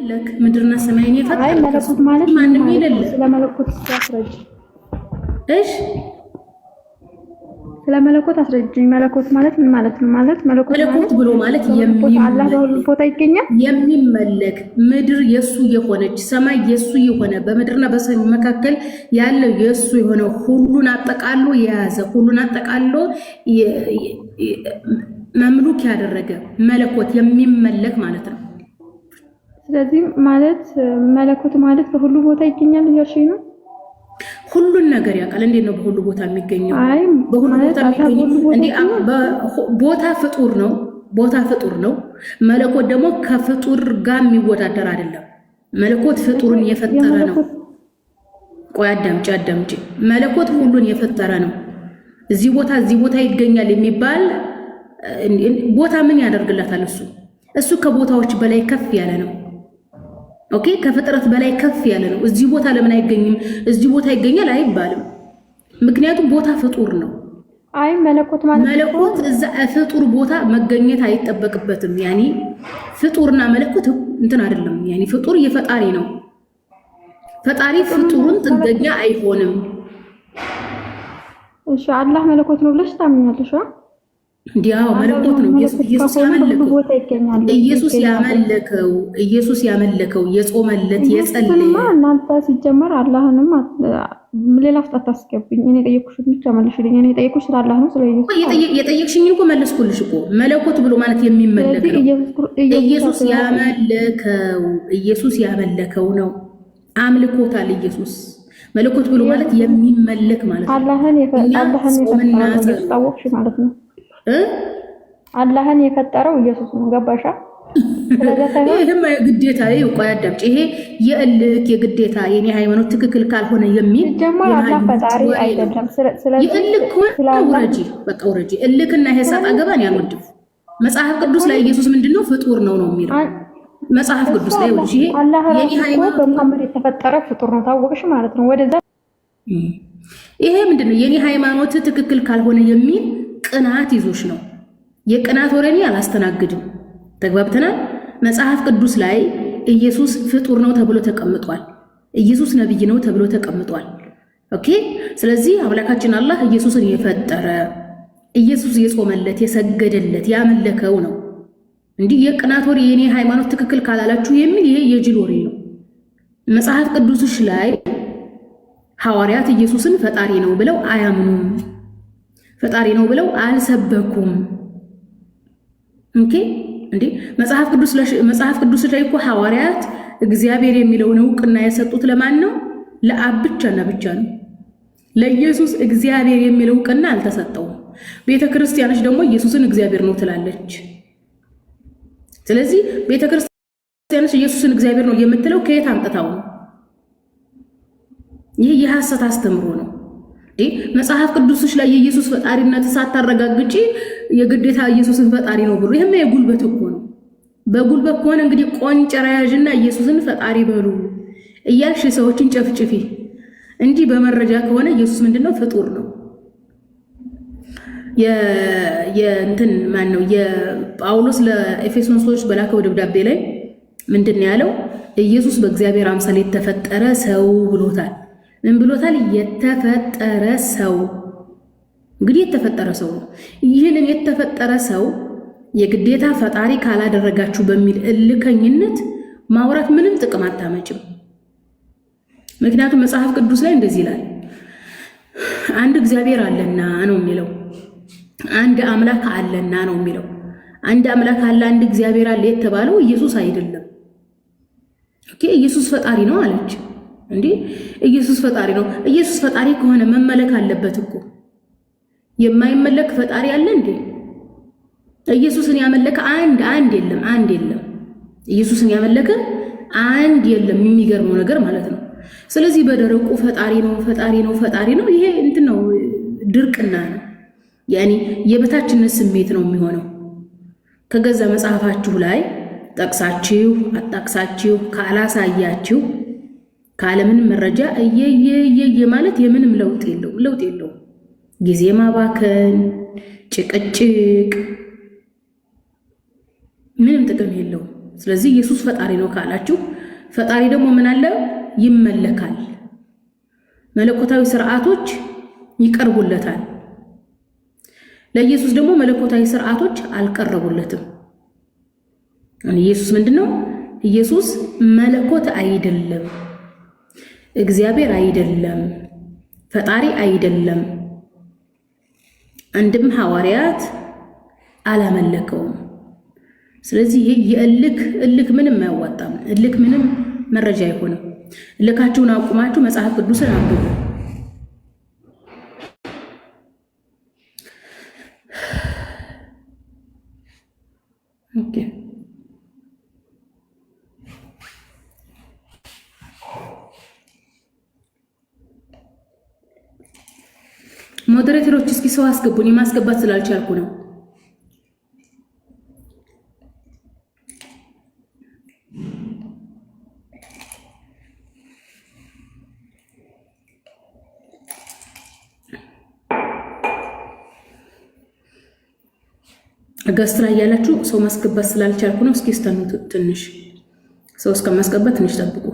ለክ ምድርና ሰማይን የፈጠረ አይ መለኮት ማለት ማንም የሌለ ስለ መለኮት አስረጅ። እሺ ስለ መለኮት አስረጅኝ። መለኮት ማለት ምን ማለት ነው? ማለት መለኮት ብሎ ማለት አላህ በሁሉ ቦታ ይገኛል። የሚመለክ ምድር የሱ የሆነች ሰማይ የሱ የሆነ በምድርና በሰማይ መካከል ያለው የሱ የሆነ ሁሉን አጠቃሎ የያዘ ሁሉን አጠቃሎ መምሉክ ያደረገ መለኮት የሚመለክ ማለት ነው። ስለዚህ ማለት መለኮት ማለት በሁሉ ቦታ ይገኛል እያልሽኝ ነው? ሁሉን ነገር ያውቃል። እንዴት ነው በሁሉ ቦታ የሚገኘው? አይ በሁሉ ቦታ የሚገኘው እንዴ? ቦታ ፍጡር ነው። ቦታ ፍጡር ነው። መለኮት ደግሞ ከፍጡር ጋር የሚወዳደር አይደለም። መለኮት ፍጡርን የፈጠረ ነው። ቆይ አዳምጪ። መለኮት ሁሉን የፈጠረ ነው። እዚህ ቦታ ይገኛል የሚባል ቦታ ምን ያደርግላታል? እሱ ከቦታዎች በላይ ከፍ ያለ ነው። ኦኬ፣ ከፍጥረት በላይ ከፍ ያለ ነው። እዚህ ቦታ ለምን አይገኝም? እዚህ ቦታ ይገኛል አይባልም። ምክንያቱም ቦታ ፍጡር ነው። አይ መለኮት ማለት መለኮት እዛ ፍጡር ቦታ መገኘት አይጠበቅበትም። ያኒ ፍጡርና መለኮት እንትን አይደለም። ያኒ ፍጡር የፈጣሪ ነው። ፈጣሪ ፍጡሩን ጥገኛ አይሆንም። እሺ አላህ መለኮት ነው ብለሽ ታምኛለሽ? እንዲያው መለኮት ነው። ኢየሱስ ያመለከው የጾመለት የጸለየ እናንተ ሲጀመር አላህንም ሌላ ውስጥ አታስገብኝ። እኔ ጠየቅኩሽ ብቻ መልሽልኝ። እኔ ጠየቅኩሽ ስለ አላህ ነው ስለ ኢየሱስ የጠየቅሽኝ እኮ መለስኩልሽ እኮ። መለኮት ብሎ ማለት የሚመለክ ነው። ኢየሱስ ያመለከው ነው። አምልኮታል ኢየሱስ። መለኮት ብሎ ማለት የሚመለክ ማለት ነው። አላህን የፈጠረው ማለት ነው። አላህን የፈጠረው ኢየሱስ ነው። ገባሻ? ይሄማ የግዴታ ቆይ አዳምጪ። ይሄ የእልክ የግዴታ የኔ ሃይማኖት ትክክል ካልሆነ የሚል ጀመር አላህ ፈጣሪ አይደለም። ስለዚህ እልክ ውረጂ። እልክና ይሄ ሰጣ ገባን ያልወድም። መጽሐፍ ቅዱስ ላይ ኢየሱስ ምንድነው ፍጡር ነው የሚለው መጽሐፍ ቅዱስ ላይ ወልጂ። የኔ ሃይማኖት በመሐመድ የተፈጠረ ፍጡር ነው። ታወቅሽ ማለት ነው። ወደዛ ይሄ ምንድነው የኔ ሃይማኖት ትክክል ካልሆነ የሚል ቅናት ይዞሽ ነው። የቅናት ወሬ አላስተናግድም። ተግባብተናል። መጽሐፍ ቅዱስ ላይ ኢየሱስ ፍጡር ነው ተብሎ ተቀምጧል። ኢየሱስ ነብይ ነው ተብሎ ተቀምጧል። ኦኬ። ስለዚህ አምላካችን አላህ ኢየሱስን የፈጠረ ኢየሱስ የጾመለት የሰገደለት ያመለከው ነው። እንዲህ የቅናት ወሬ የኔ ሃይማኖት ትክክል ካላላችሁ የሚል ይሄ የጅል ወሬ ነው። መጽሐፍ ቅዱስሽ ላይ ሐዋርያት ኢየሱስን ፈጣሪ ነው ብለው አያምኑም። ፈጣሪ ነው ብለው አልሰበኩም። ኦኬ እንዴ መጽሐፍ ቅዱስ ላይ እኮ ሐዋርያት እግዚአብሔር የሚለውን እውቅና የሰጡት ለማን ነው? ለአብ ብቻና ብቻ ነው። ለኢየሱስ እግዚአብሔር የሚለው እውቅና አልተሰጠውም። ቤተክርስቲያኖች ደግሞ ኢየሱስን እግዚአብሔር ነው ትላለች። ስለዚህ ቤተክርስቲያኖች ኢየሱስን እግዚአብሔር ነው የምትለው ከየት አምጥታው ነው? ይህ የሐሰት አስተምሮ ነው። መጽሐፍ ቅዱስሽ ላይ የኢየሱስ ፈጣሪነት ሳታረጋግጪ የግዴታ ኢየሱስን ፈጣሪ ነው ብሎ ይሄማ የጉልበት እኮ ነው። በጉልበት ከሆነ እንግዲህ ቆንጨራ ያዥና ኢየሱስን ፈጣሪ በሉ እያልሽ ሰዎችን ጨፍጭፊ እንጂ በመረጃ ከሆነ ኢየሱስ ምንድነው? ፍጡር ነው። የእንትን ማን ነው? የጳውሎስ ለኤፌሶን ሰዎች በላከው ደብዳቤ ላይ ምንድነው ያለው? ኢየሱስ በእግዚአብሔር አምሳል የተፈጠረ ሰው ብሎታል። ምን ብሎታል? የተፈጠረ ሰው። እንግዲህ የተፈጠረ ሰው ነው። ይህንን የተፈጠረ ሰው የግዴታ ፈጣሪ ካላደረጋችሁ በሚል እልከኝነት ማውራት ምንም ጥቅም አታመጭም። ምክንያቱም መጽሐፍ ቅዱስ ላይ እንደዚህ ይላል፣ አንድ እግዚአብሔር አለና ነው የሚለው። አንድ አምላክ አለና ነው የሚለው። አንድ አምላክ አለ፣ አንድ እግዚአብሔር አለ የተባለው ኢየሱስ አይደለም። ኦኬ፣ ኢየሱስ ፈጣሪ ነው አለች። እንዴ ኢየሱስ ፈጣሪ ነው። ኢየሱስ ፈጣሪ ከሆነ መመለክ አለበት እኮ። የማይመለክ ፈጣሪ አለ እንዴ? ኢየሱስን ያመለከ አንድ የለም። ኢየሱስን ያመለከ አንድ የለም። የሚገርመው ነገር ማለት ነው። ስለዚህ በደረቁ ፈጣሪ ነው። ይሄ እንትን ነው፣ ድርቅና ነው። ያኒ የበታችነት ስሜት ነው የሚሆነው። ከገዛ መጽሐፋችሁ ላይ ጠቅሳችሁ አጣቅሳችሁ ካላሳያችሁ ካለምንም መረጃ እየየ ማለት የምንም ለውጥ የለውም። ጊዜ ማባከን፣ ጭቅጭቅ ምንም ጥቅም የለውም። ስለዚህ ኢየሱስ ፈጣሪ ነው ካላችሁ ፈጣሪ ደግሞ ምን አለ ይመለካል መለኮታዊ ስርዓቶች ይቀርቡለታል ለኢየሱስ ደግሞ መለኮታዊ ስርዓቶች አልቀረቡለትም ኢየሱስ ምንድነው ኢየሱስ መለኮት አይደለም እግዚአብሔር አይደለም ፈጣሪ አይደለም አንድም ሐዋርያት አላመለከውም ስለዚህ የእልክ ምንም አይዋጣም እልክ ምንም መረጃ አይሆንም እልካችሁን አቁማችሁ መጽሐፍ ቅዱስን አንብቡ ኦኬ ሞዴሬተሮች እስኪ ሰው አስገቡኝ ማስገባት ስላልቻልኩ ነው ገስት ላይ ያላችሁ ሰው ማስገባት ስላልቻልኩ ነው እስኪ ስተኑ ትንሽ ሰው እስከማስገባት ትንሽ ጠብቁ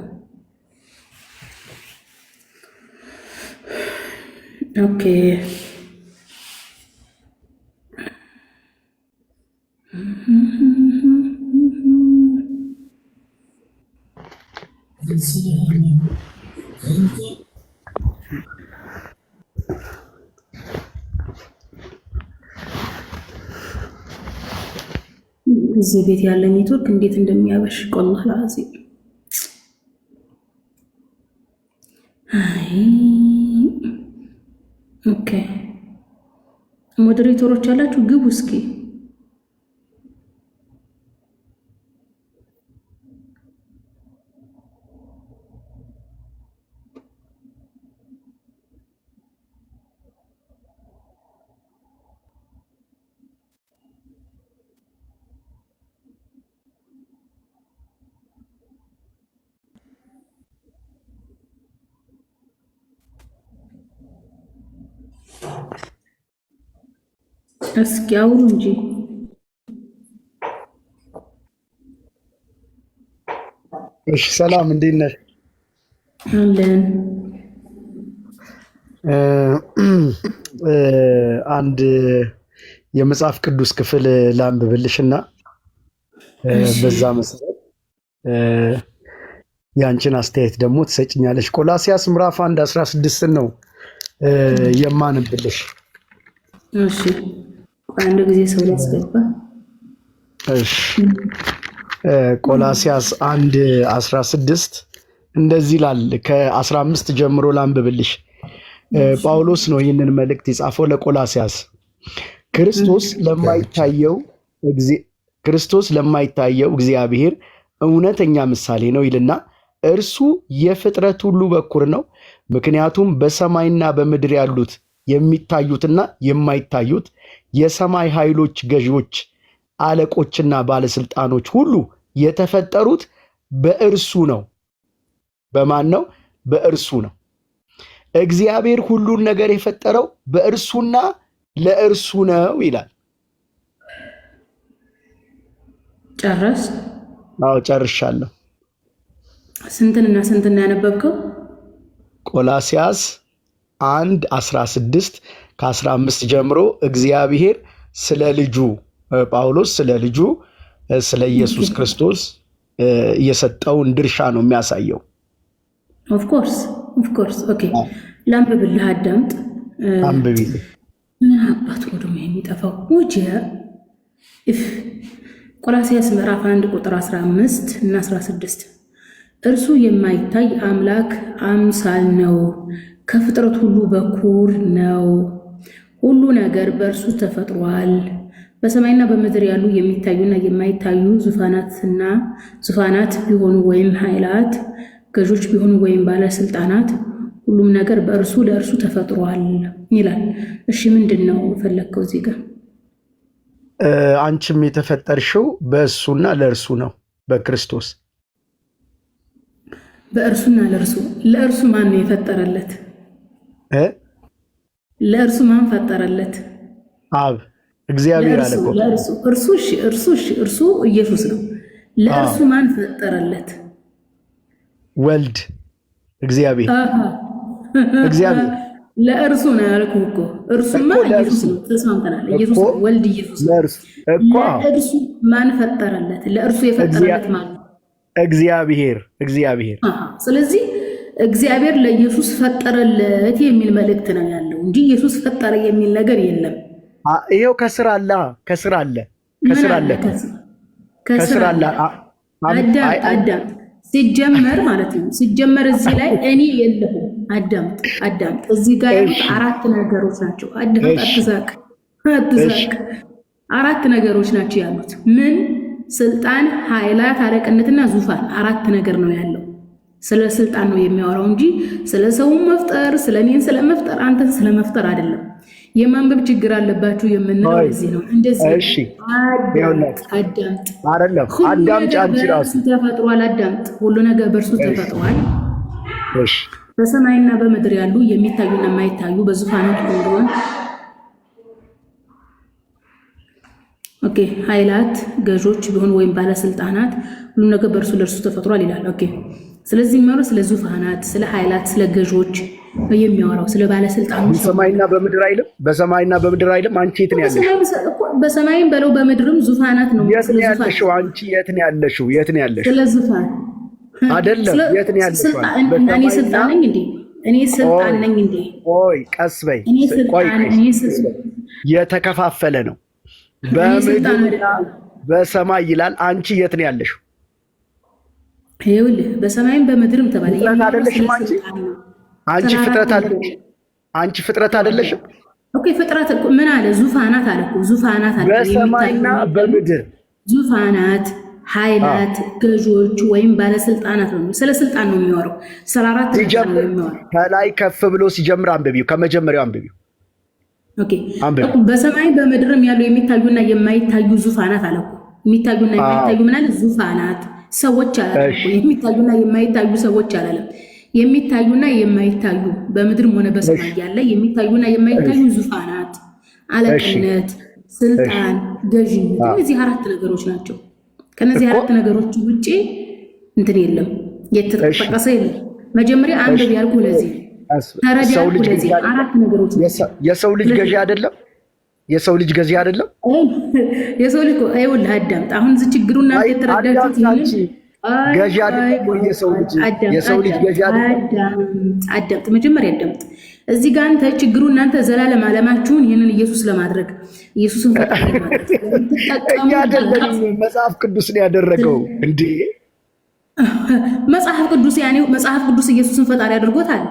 ኦኬ እዚህ ቤት ያለ ኔትወርክ እንዴት እንደሚያበሽቅ والله العظيم አይ ኦኬ ሞዴሬተሮች አላችሁ ግቡ እስኪ እስኪ አውሩ እንጂ እሺ ሰላም እንዴት ነሽ አለን አንድ የመጽሐፍ ቅዱስ ክፍል ላንብብልሽና በዛ መሰረት ያንቺን አስተያየት ደግሞ ትሰጭኛለሽ ቆላስይስ ምዕራፍ 1:16 ነው የማንብልሽ እሺ አንድ ጊዜ ሰው ያስገባ እሺ ቆላስይስ 1:16 እንደዚህ ይላል ከ15 ጀምሮ ላንብብልሽ ጳውሎስ ነው ይህንን መልእክት የጻፈው ለቆላስይስ ክርስቶስ ለማይታየው እግዚአብሔር እውነተኛ ምሳሌ ነው ይልና እርሱ የፍጥረት ሁሉ በኩር ነው ምክንያቱም በሰማይና በምድር ያሉት የሚታዩትና የማይታዩት የሰማይ ኃይሎች ገዢዎች አለቆችና ባለስልጣኖች ሁሉ የተፈጠሩት በእርሱ ነው በማን ነው በእርሱ ነው እግዚአብሔር ሁሉን ነገር የፈጠረው በእርሱና ለእርሱ ነው ይላል ጨረስ አዎ ጨርሻለሁ ስንትና ያነበብከው ቆላስይስ 1:16 ከ15 ጀምሮ እግዚአብሔር ስለ ልጁ ጳውሎስ ስለ ልጁ ስለ ኢየሱስ ክርስቶስ የሰጠውን ድርሻ ነው የሚያሳየው ኦፍ ኮርስ ኦኬ ላንብብልህ አዳምጥ አንብቢ ምን አባቱ ደግሞ የሚጠፋው ወጀ ቆላስይስ ምዕራፍ 1 ቁጥር 15 እና 16 እርሱ የማይታይ አምላክ አምሳል ነው ከፍጥረት ሁሉ በኩር ነው ሁሉ ነገር በእርሱ ተፈጥሯል በሰማይና በምድር ያሉ የሚታዩና የማይታዩ ዙፋናት ቢሆኑ ወይም ኃይላት ገዦች ቢሆኑ ወይም ባለስልጣናት ሁሉም ነገር በእርሱ ለእርሱ ተፈጥሯል ይላል እሺ ምንድነው ፈለከው እዚህ ጋር አንቺም የተፈጠርሽው በእሱና ለእርሱ ነው በክርስቶስ በእርሱና ለእርሱ ማን ነው የፈጠረለት ለእርሱ ማን ፈጠረለት አብ እግዚአብሔር አለቆ እርሱ ኢየሱስ ነው ለእርሱ ማን ፈጠረለት? ወልድ እግዚአብሔር እግዚአብሔር ለእርሱ ነው ያልኩህ እኮ። እርሱማ ኢየሱስ ነው። ተስማምተናል። ኢየሱስ ወልድ ኢየሱስ ለእርሱ ማን ፈጠረለት? ለእርሱ የፈጠረለት ማን? እግዚአብሔር እግዚአብሔር። ስለዚህ እግዚአብሔር ለኢየሱስ ፈጠረለት የሚል መልእክት ነው ያለው እንጂ ኢየሱስ ፈጠረ የሚል ነገር የለም። ይሄው ከስር አለ ከስር አለ ከስር አለ ከስር አለ። አዳም ሲጀመር ማለት ነው። ሲጀመር እዚህ ላይ እኔ የለሁም። አዳምጥ። እዚህ ጋር ያሉት አራት ነገሮች ናቸው። አትሳቅ። አራት ነገሮች ናቸው ያሉት። ምን? ስልጣን፣ ኃይላት፣ አለቅነትና ዙፋን። አራት ነገር ነው ያለው። ስለ ስልጣን ነው የሚያወራው እንጂ ስለ ሰው መፍጠር፣ ስለ እኔን ስለመፍጠር፣ አንተን ስለመፍጠር አይደለም። የማንበብ ችግር አለባችሁ የምንለው እዚህ ነው። እንደዚህ አዳምጥ። አይደለም አዳምጥ። አንቺ ራሱ ተፈጥሯል። አዳምጥ። ሁሉ ነገር በእርሱ ተፈጥሯል። እሺ። በሰማይና በምድር ያሉ የሚታዩና የማይታዩ በዙፋናት እንደሆነ ኦኬ፣ ኃይላት፣ ገዦች ቢሆን ወይም ባለስልጣናት ሁሉ ነገር በእርሱ ለእርሱ ተፈጥሯል ይላል። ኦኬ። ስለዚህ የሚያወራው ስለ ዙፋናት፣ ስለ ኃይላት፣ ስለ ገዦች የሚያወራው ስለ ባለስልጣኖች። በሰማይና በምድር አይልም? በሰማይና በምድር አይልም? አንቺ የት ነው ያለሽው? በሰማይም በለው በምድርም ዙፋናት ነው። የት ነው ያለሽው? አንቺ የት ነው ያለሽው? የት ነው ያለሽው? ስለ ዙፋን አይደለም። የት ነው ያለሽው? እኔ ስልጣን ነኝ እንዴ? እኔ ስልጣን ነኝ እንዴ? ቆይ ቀስ በይ። የተከፋፈለ ነው። በምድርና በሰማይ ይላል። አንቺ የት ነው ያለሽው? ይኸውልህ በሰማይም በምድርም ተባለ። አይደለሽም አንቺ? አንቺ ፍጥረት አይደለሽ? አንቺ ፍጥረት አይደለሽም? ኦኬ፣ ፍጥረት ምን አለ? ዙፋናት አለ እኮ። ዙፋናት አለ። በሰማይና በምድር ዙፋናት፣ ኃይላት፣ ገዦች ወይም ባለስልጣናት ነው። ስለ ስልጣን ነው የሚያወራው። ስለ አራት ነው የሚያወራው። ከላይ ከፍ ብሎ ሲጀምር አንብቢው። ከመጀመሪያው አንብቢው። ኦኬ፣ በሰማይ በምድርም ያሉ የሚታዩና የማይታዩ ዙፋናት አለ እኮ። የሚታዩና የማይታዩ ምን አለ? ዙፋናት። ሰዎች አላለም እኮ። የሚታዩና የማይታዩ ሰዎች አላለም። የሚታዩና የማይታዩ በምድርም ሆነ በሰማይ ያለ የሚታዩና የማይታዩ ዙፋናት፣ አለቅነት፣ ስልጣን፣ ገዥነት። እነዚህ አራት ነገሮች ናቸው። ከነዚህ አራት ነገሮች ውጪ እንትን የለም፣ የተጠቀሰ የለም። መጀመሪያ አንብብ ያልኩህ ለዚህ ተረዳ ያልኩህ ለዚህ አራት ነገሮች። የሰው ልጅ ገዢ አይደለም? የሰው ልጅ ገዢ አይደለም? የሰው ልጅ ይኸውልህ አዳምጥ። አሁን እዚህ ችግሩና የተረዳችሁት ገዢ አይደለም? የሰው ልጅ ገዢ አይደለም? አዳምጥ፣ መጀመሪያ አዳምጥ። እዚህ ጋር አንተ ችግሩ እናንተ ዘላለም ዓለማችሁን ይህንን ኢየሱስ ለማድረግ ኢየሱስን ፈጣሪ ለማድረግ መጽሐፍ ቅዱስ ነው ያደረገው እንዴ? መጽሐፍ ቅዱስ ኢየሱስን ፈጣሪ አድርጎታል።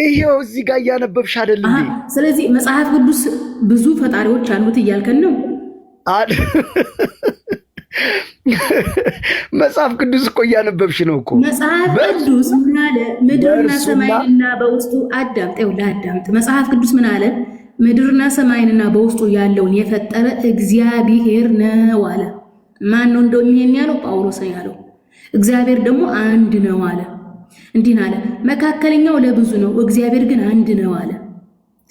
ይሄው እዚህ ጋር እያነበብሽ አይደል እንዴ? ስለዚህ መጽሐፍ ቅዱስ ብዙ ፈጣሪዎች አሉት እያልከን ነው? መጽሐፍ ቅዱስ እኮ እያነበብሽ ነው እኮ። መጽሐፍ ቅዱስ ምን አለ? ምድርና ሰማይንና በውስጡ አዳምጥ። አዳምጥ። መጽሐፍ ቅዱስ ምን አለ? ምድርና ሰማይንና በውስጡ ያለውን የፈጠረ እግዚአብሔር ነው አለ። ማን ነው እንደው ይሄን ያለው? ጳውሎስ ነው ያለው። እግዚአብሔር ደግሞ አንድ ነው አለ። እንዲህ አለ፣ መካከለኛው ለብዙ ነው፣ እግዚአብሔር ግን አንድ ነው አለ።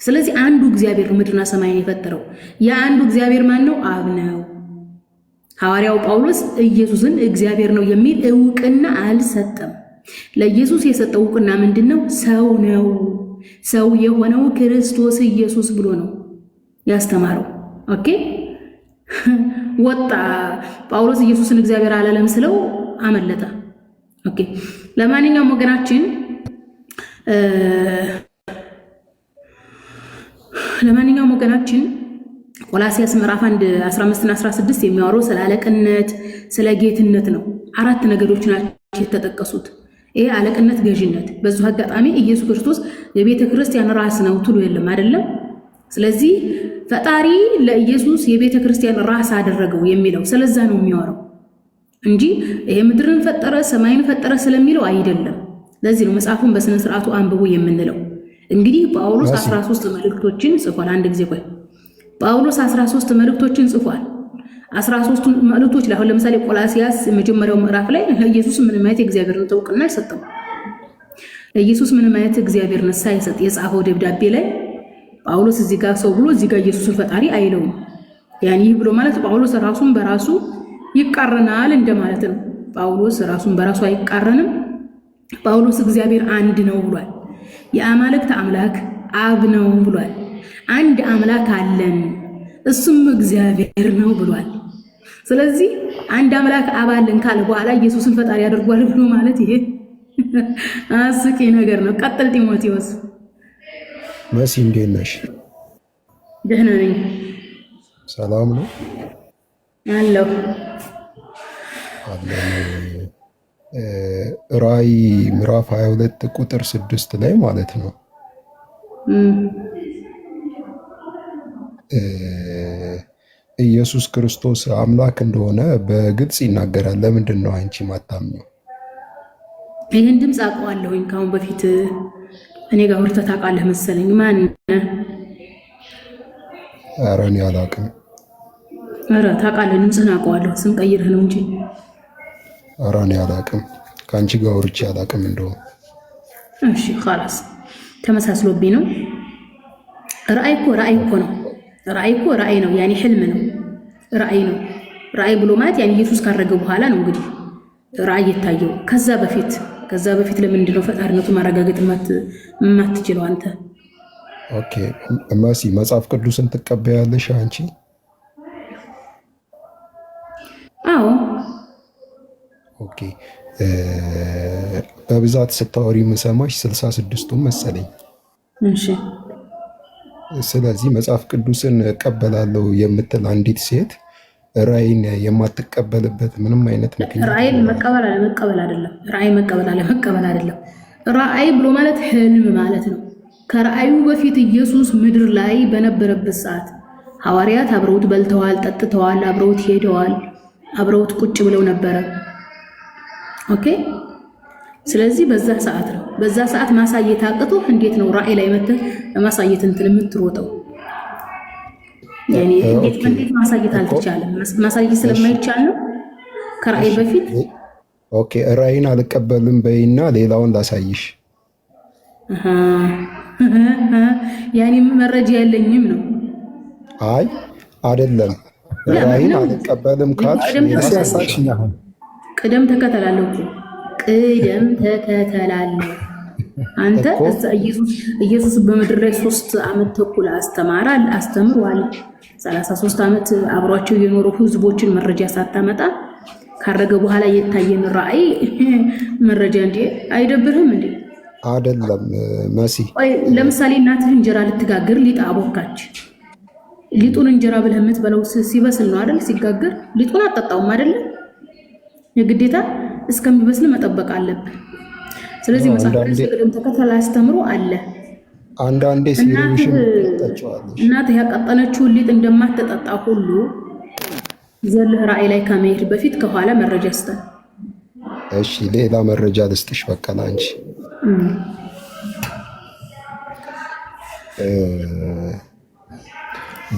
ስለዚህ አንዱ እግዚአብሔር ነው ምድርና ሰማይን የፈጠረው። ያ አንዱ እግዚአብሔር ማን ነው? አብ ነው። ሐዋርያው ጳውሎስ ኢየሱስን እግዚአብሔር ነው የሚል እውቅና አልሰጠም። ለኢየሱስ የሰጠው እውቅና ምንድን ነው? ሰው ነው። ሰው የሆነው ክርስቶስ ኢየሱስ ብሎ ነው ያስተማረው። ኦኬ፣ ወጣ ጳውሎስ ኢየሱስን እግዚአብሔር አላለም ስለው አመለጠ። ኦኬ፣ ለማንኛውም ወገናችን ቆላስይስ ምዕራፍ 1 15 እና 16 የሚያወራው ስለ አለቅነት፣ ስለ ጌትነት ነው። አራት ነገሮች ናቸው የተጠቀሱት። ይሄ አለቅነት፣ ገዥነት። በዚሁ አጋጣሚ ኢየሱስ ክርስቶስ የቤተ ክርስቲያን ራስ ነው ትሉ የለም አይደለም? ስለዚህ ፈጣሪ ለኢየሱስ የቤተ ክርስቲያን ራስ አደረገው የሚለው ስለዛ ነው የሚያወራው እንጂ ይሄ ምድርን ፈጠረ ሰማይን ፈጠረ ስለሚለው አይደለም። ለዚህ ነው መጽሐፉን በስነ ስርዓቱ አንብቡ የምንለው። እንግዲህ ጳውሎስ 13 መልእክቶችን ጽፏል። አንድ ጊዜ ቆይ፣ ጳውሎስ 13 መልእክቶችን ጽፏል። 13 መልእክቶች ላይ አሁን ለምሳሌ ቆላስይስ የመጀመሪያው ምዕራፍ ላይ ለኢየሱስ ምንም አይነት የእግዚአብሔርን እውቅና አይሰጥም። ለኢየሱስ ምንም አይነት እግዚአብሔርን ሳይሰጥ የጻፈው ደብዳቤ ላይ ጳውሎስ እዚህ ጋር ሰው ብሎ እዚህ ጋር ኢየሱስን ፈጣሪ አይለውም። ያን ይህ ብሎ ማለት ጳውሎስ ራሱን በራሱ ይቃረናል እንደማለት ነው። ጳውሎስ ራሱን በራሱ አይቃረንም። ጳውሎስ እግዚአብሔር አንድ ነው ብሏል። የአማልክት አምላክ አብ ነው ብሏል። አንድ አምላክ አለን እሱም እግዚአብሔር ነው ብሏል። ስለዚህ አንድ አምላክ አብ አለን ካለ በኋላ ኢየሱስን ፈጣሪ አድርጓል ብሎ ማለት ይሄ አስቂ ነገር ነው። ቀጥል ጢሞቴዎስ። መሲ እንዴት ነሽ? ደህና ነኝ። ሰላም ነው አለሁ። ራእይ ምዕራፍ 22 ቁጥር 6 ላይ ማለት ነው ኢየሱስ ክርስቶስ አምላክ እንደሆነ በግልጽ ይናገራል። ለምንድን ነው አንቺ ማታምኚው? ይህን ድምፅ አውቀዋለሁኝ ከአሁን በፊት እኔ ጋር ወርተህ ታውቃለህ መሰለኝ። ማን? ኧረ እኔ አላውቅም። ኧረ ታውቃለህ፣ ድምፅህን አውቀዋለሁ። ስም ቀይረህ ነው እንጂ። ኧረ እኔ አላውቅም፣ ከአንቺ ጋር ወርቼ አላውቅም እንደውም። እሺ ኸላስ ተመሳስሎብኝ ነው። ራእይ እኮ ነው። ራእይ ነው፣ ያኔ ህልም ነው። ራእይ ነው። ራእይ ብሎ ማለት ያኔ ኢየሱስ ካረገ በኋላ ነው እንግዲህ ራእይ የታየው። ከዛ በፊት ለምንድን ነው ፈጣሪነቱ ማረጋገጥ የማትችለው አንተ? ኦኬ መሲ መጽሐፍ ቅዱስን ትቀበያለሽ አንቺ? አዎ። ኦኬ በብዛት ስታወሪ የምሰማሽ 66ቱን መሰለኝ። እሺ። ስለዚህ መጽሐፍ ቅዱስን እቀበላለሁ የምትል አንዲት ሴት ራእይን የማትቀበልበት ምንም አይነት ምክንያት? ራእይን መቀበል አይደለም። ራእይ መቀበል አይደለም። ራእይ ብሎ ማለት ህልም ማለት ነው። ከራእዩ በፊት ኢየሱስ ምድር ላይ በነበረበት ሰዓት ሐዋርያት አብረውት በልተዋል፣ ጠጥተዋል፣ አብረውት ሄደዋል፣ አብረውት ቁጭ ብለው ነበረ። ኦኬ። ስለዚህ በዛ ሰዓት ማሳየት አቅቶ እንዴት ነው ራእይ ላይ መተህ ለማሳየት እንትን የምትሮጠው? ያኔ እንዴት ማሳየት አልተቻለም? ማሳየት ስለማይቻል ነው ከራእይ በፊት። ኦኬ ራእይን አልቀበልም በይና ሌላውን ላሳይሽ። ያኔ መረጃ ያለኝም ነው። አይ አይደለም፣ ራእይን አልቀበልም ካልሽ ቅደም ተከተላለሁ። አንተ ኢየሱስ በምድር ላይ 3 ዓመት ተኩል አስተምሯል። 33 ዓመት አብሯቸው የኖሩ ህዝቦችን መረጃ ሳታመጣ ካረገ በኋላ የታየን ራእይ መረጃ እንዴ አይደብርህም እንዴ? አይደለም መሲ። ለምሳሌ እናትህ እንጀራ ልትጋግር ሊጥ አቦካች። ሊጡን እንጀራ ብለህ የምትበለው ሲበስል ነው አይደል? ሲጋገር ሊጡን አጠጣውም አይደል? የግዴታ እስከሚበስል መጠበቅ አለብን። ስለዚህ መጽሐፍ ቅዱስ ቅደም ተከተል አስተምሮ አለ። አንዳንዴ ሲሪውሽን ተጣጣጫለሽ። እናትህ ያቀጠነችውን ሊጥ እንደማትጠጣ ሁሉ ዘለህ ራእይ ላይ ከመሄድ በፊት ከኋላ መረጃ ስጠን። እሺ ሌላ መረጃ ልስጥሽ። በቃ ላንቺ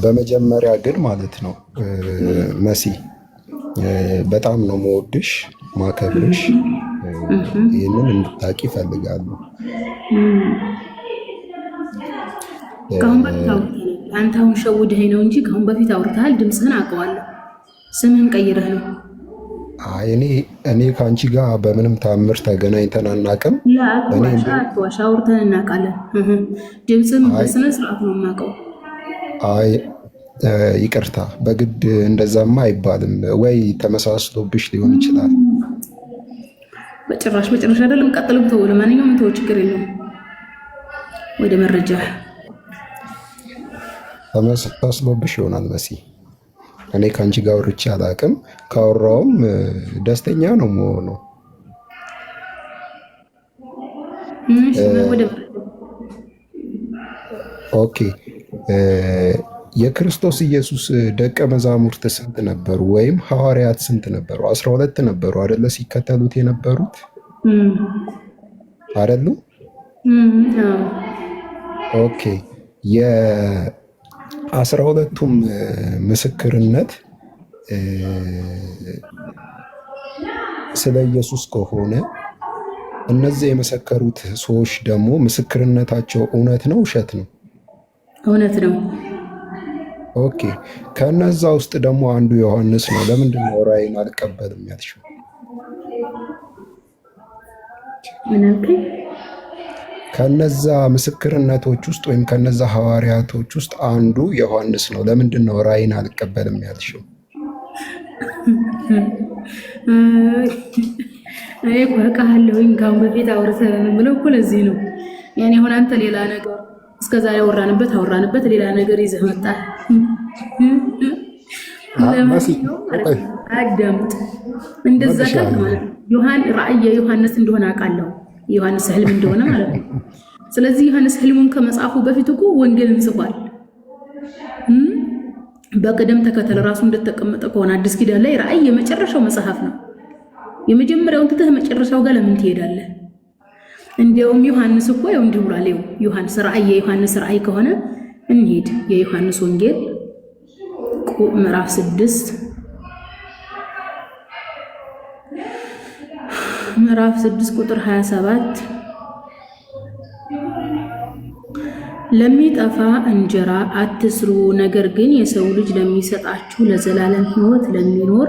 በመጀመሪያ ግን ማለት ነው መሲ በጣም ነው መወድሽ ማከብርሽ። ይህንን እንድታቂ ይፈልጋሉ። ከአሁን በፊት አንተ አሁን ሸውደኸኝ ነው እንጂ ከአሁን በፊት አውርተሃል። ድምፅህን አውቀዋለሁ። ስምህን ቀይረህ ነው። እኔ ከአንቺ ጋር በምንም ታምር ተገናኝተን አናውቅም። ዋሻ አውርተን እናውቃለን። ድምፅህን በስነ ስርዓት ነው የማውቀው። አይ ይቅርታ፣ በግድ እንደዛማ አይባልም። ወይ ተመሳስሎብሽ ሊሆን ይችላል። በጭራሽ አይደለም። ቀጥልም ተው። ለማንኛውም ተው፣ ችግር የለውም። ወደ መረጃ ተመሳስሎብሽ ይሆናል መሲ። እኔ ከአንቺ ጋር አውርቼ አላውቅም። ካወራውም ደስተኛ ነው የምሆነው። ኦኬ የክርስቶስ ኢየሱስ ደቀ መዛሙርት ስንት ነበሩ? ወይም ሐዋርያት ስንት ነበሩ? 12 ነበሩ አይደለ? ሲከተሉት የነበሩት አይደሉ? ኦኬ የ12ቱም ምስክርነት ስለ ኢየሱስ ከሆነ እነዚህ የመሰከሩት ሰዎች ደግሞ ምስክርነታቸው እውነት ነው ውሸት ነው? እውነት ነው። ኦኬ ከነዛ ውስጥ ደግሞ አንዱ ዮሐንስ ነው። ለምንድን ነው ራእይን አልቀበልም ያልሽው? ምን አልከኝ? ከነዛ ምስክርነቶች ውስጥ ወይም ከነዛ ሐዋርያቶች ውስጥ አንዱ ዮሐንስ ነው። ለምንድን ነው ራእይን አልቀበልም ያልሽው? እኔ እኮ አውቃለሁኝ ከአሁን በፊት አውርተን የምለው እኮ ለዚህ ነው። ያኔ አሁን አንተ ሌላ ነገር እስከዛሬ አወራንበት ሌላ ነገር ይዘህ መጣህ። አዳምጥ። እንደዛ ካልክ ማለት ነው ራእይ የዮሐንስ እንደሆነ አውቃለሁ። የዮሐንስ ህልም እንደሆነ ማለት ነው። ስለዚህ ዮሐንስ ህልሙን ከመጻፉ በፊት እኮ ወንጌልን ጽፏል። በቅደም ተከተል ራሱ እንደተቀመጠ ከሆነ አዲስ ኪዳን ላይ ራእይ የመጨረሻው መጽሐፍ ነው። የመጀመሪያውን ትተህ መጨረሻው ጋር ለምን ትሄዳለህ? እንዲያውም ዮሐንስ እኮ ያው እንዲህ ብሏል። ዮሐንስ ራእይ የዮሐንስ ራእይ ከሆነ እንሂድ። የዮሐንስ ወንጌል ምዕራፍ 6 ቁጥር 27 ለሚጠፋ እንጀራ አትስሩ፣ ነገር ግን የሰው ልጅ ለሚሰጣችሁ ለዘላለም ሕይወት ለሚኖር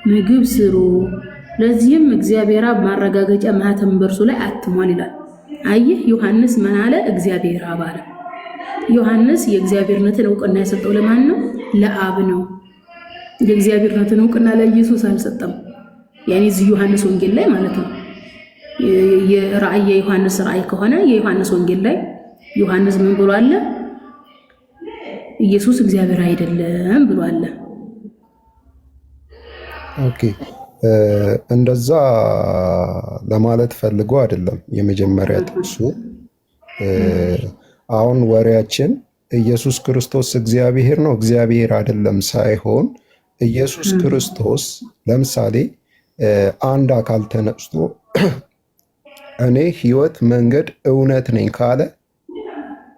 ምግብ ስሩ፣ ለዚህም እግዚአብሔር አብ ማረጋገጫ ማህተም በእርሱ ላይ አትሟል ይላል። አየህ ዮሐንስ ምን አለ? እግዚአብሔር አብ አለ። ዮሐንስ የእግዚአብሔርነትን እውቅና የሰጠው ለማን ነው? ለአብ ነው። የእግዚአብሔርነትን እውቅና ለኢየሱስ አልሰጠም። ያኔ እዚህ ዮሐንስ ወንጌል ላይ ማለት ነው። የራእይ የዮሐንስ ራእይ ከሆነ የዮሐንስ ወንጌል ላይ ዮሐንስ ምን ብሎ አለ? ኢየሱስ እግዚአብሔር አይደለም ብሎ አለ። ኦኬ እንደዛ ለማለት ፈልጎ አይደለም። የመጀመሪያ ጥቅሱ አሁን ወሬያችን ኢየሱስ ክርስቶስ እግዚአብሔር ነው እግዚአብሔር አይደለም ሳይሆን ኢየሱስ ክርስቶስ ለምሳሌ አንድ አካል ተነስቶ እኔ ሕይወት መንገድ እውነት ነኝ ካለ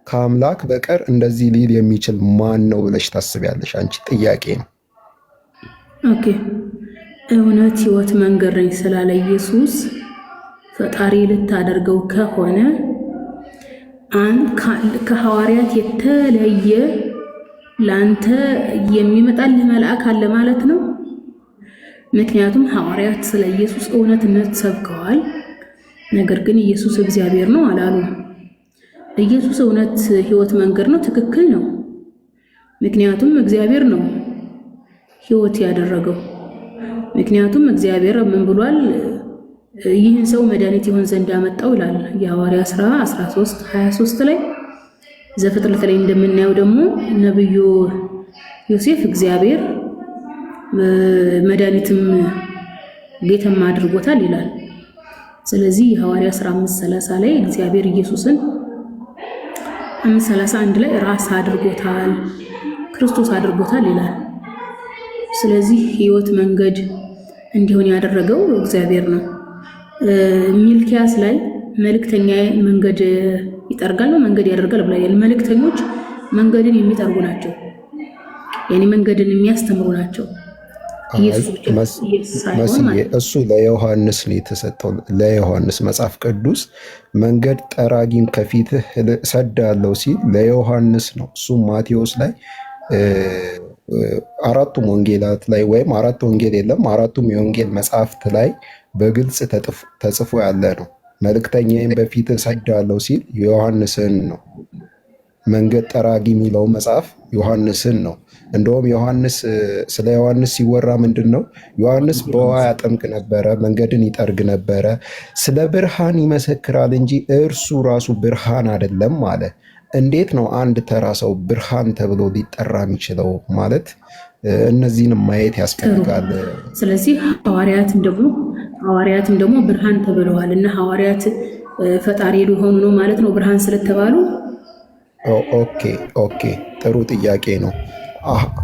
ከአምላክ በቀር እንደዚህ ሊል የሚችል ማን ነው ብለሽ ታስቢያለሽ? አንቺ ጥያቄ ነው። ኦኬ እውነት ሕይወት መንገድ ነኝ ስላለ ኢየሱስ ፈጣሪ ልታደርገው ከሆነ ከሐዋርያት የተለየ ላንተ የሚመጣልህ መልአክ አለ ማለት ነው። ምክንያቱም ሐዋርያት ስለ ኢየሱስ እውነትነት ሰብከዋል። ነገር ግን ኢየሱስ እግዚአብሔር ነው አላሉ። ኢየሱስ እውነት ሕይወት መንገድ ነው፣ ትክክል ነው። ምክንያቱም እግዚአብሔር ነው ሕይወት ያደረገው። ምክንያቱም እግዚአብሔር ምን ብሏል? ይህን ሰው መድኃኒት ይሆን ዘንድ ያመጣው ይላል የሐዋርያ ሥራ 13:23 ላይ። ዘፍጥረት ላይ እንደምናየው ደግሞ ነብዩ ዮሴፍ እግዚአብሔር መድኃኒትም ጌታም አድርጎታል ይላል። ስለዚህ የሐዋርያ ሥራ 5:30 ላይ እግዚአብሔር ኢየሱስን 5:31 ላይ ራስ አድርጎታል፣ ክርስቶስ አድርጎታል ይላል። ስለዚህ ሕይወት መንገድ እንዲሆን ያደረገው እግዚአብሔር ነው። ሚልኪያስ ላይ መልእክተኛ መንገድ ይጠርጋል ነው መንገድ ያደርጋል ብሏል። መልእክተኞች መንገድን የሚጠርጉ ናቸው፣ ያኔ መንገድን የሚያስተምሩ ናቸው። እሱ ለዮሐንስ ነው የተሰጠው። ለዮሐንስ መጽሐፍ ቅዱስ መንገድ ጠራጊን ከፊትህ እሰዳለሁ ሲል ለዮሐንስ ነው። እሱም ማቴዎስ ላይ አራቱም ወንጌላት ላይ ወይም አራት ወንጌል የለም አራቱም የወንጌል መጽሐፍት ላይ በግልጽ ተጽፎ ያለ ነው። መልእክተኛዬን በፊት እሰዳለሁ ሲል ዮሐንስን ነው። መንገድ ጠራጊ የሚለው መጽሐፍ ዮሐንስን ነው። እንደውም ዮሐንስ ስለ ዮሐንስ ሲወራ ምንድን ነው? ዮሐንስ በውሃ ያጠምቅ ነበረ፣ መንገድን ይጠርግ ነበረ፣ ስለ ብርሃን ይመሰክራል እንጂ እርሱ ራሱ ብርሃን አይደለም አለ። እንዴት ነው አንድ ተራ ሰው ብርሃን ተብሎ ሊጠራ የሚችለው? ማለት እነዚህንም ማየት ያስፈልጋል። ስለዚህ ሐዋርያትም ደግሞ ብርሃን ተብለዋል እና ሐዋርያት ፈጣሪ ሊሆኑ ነው ማለት ነው ብርሃን ስለተባሉ። ኦኬ ጥሩ ጥያቄ ነው።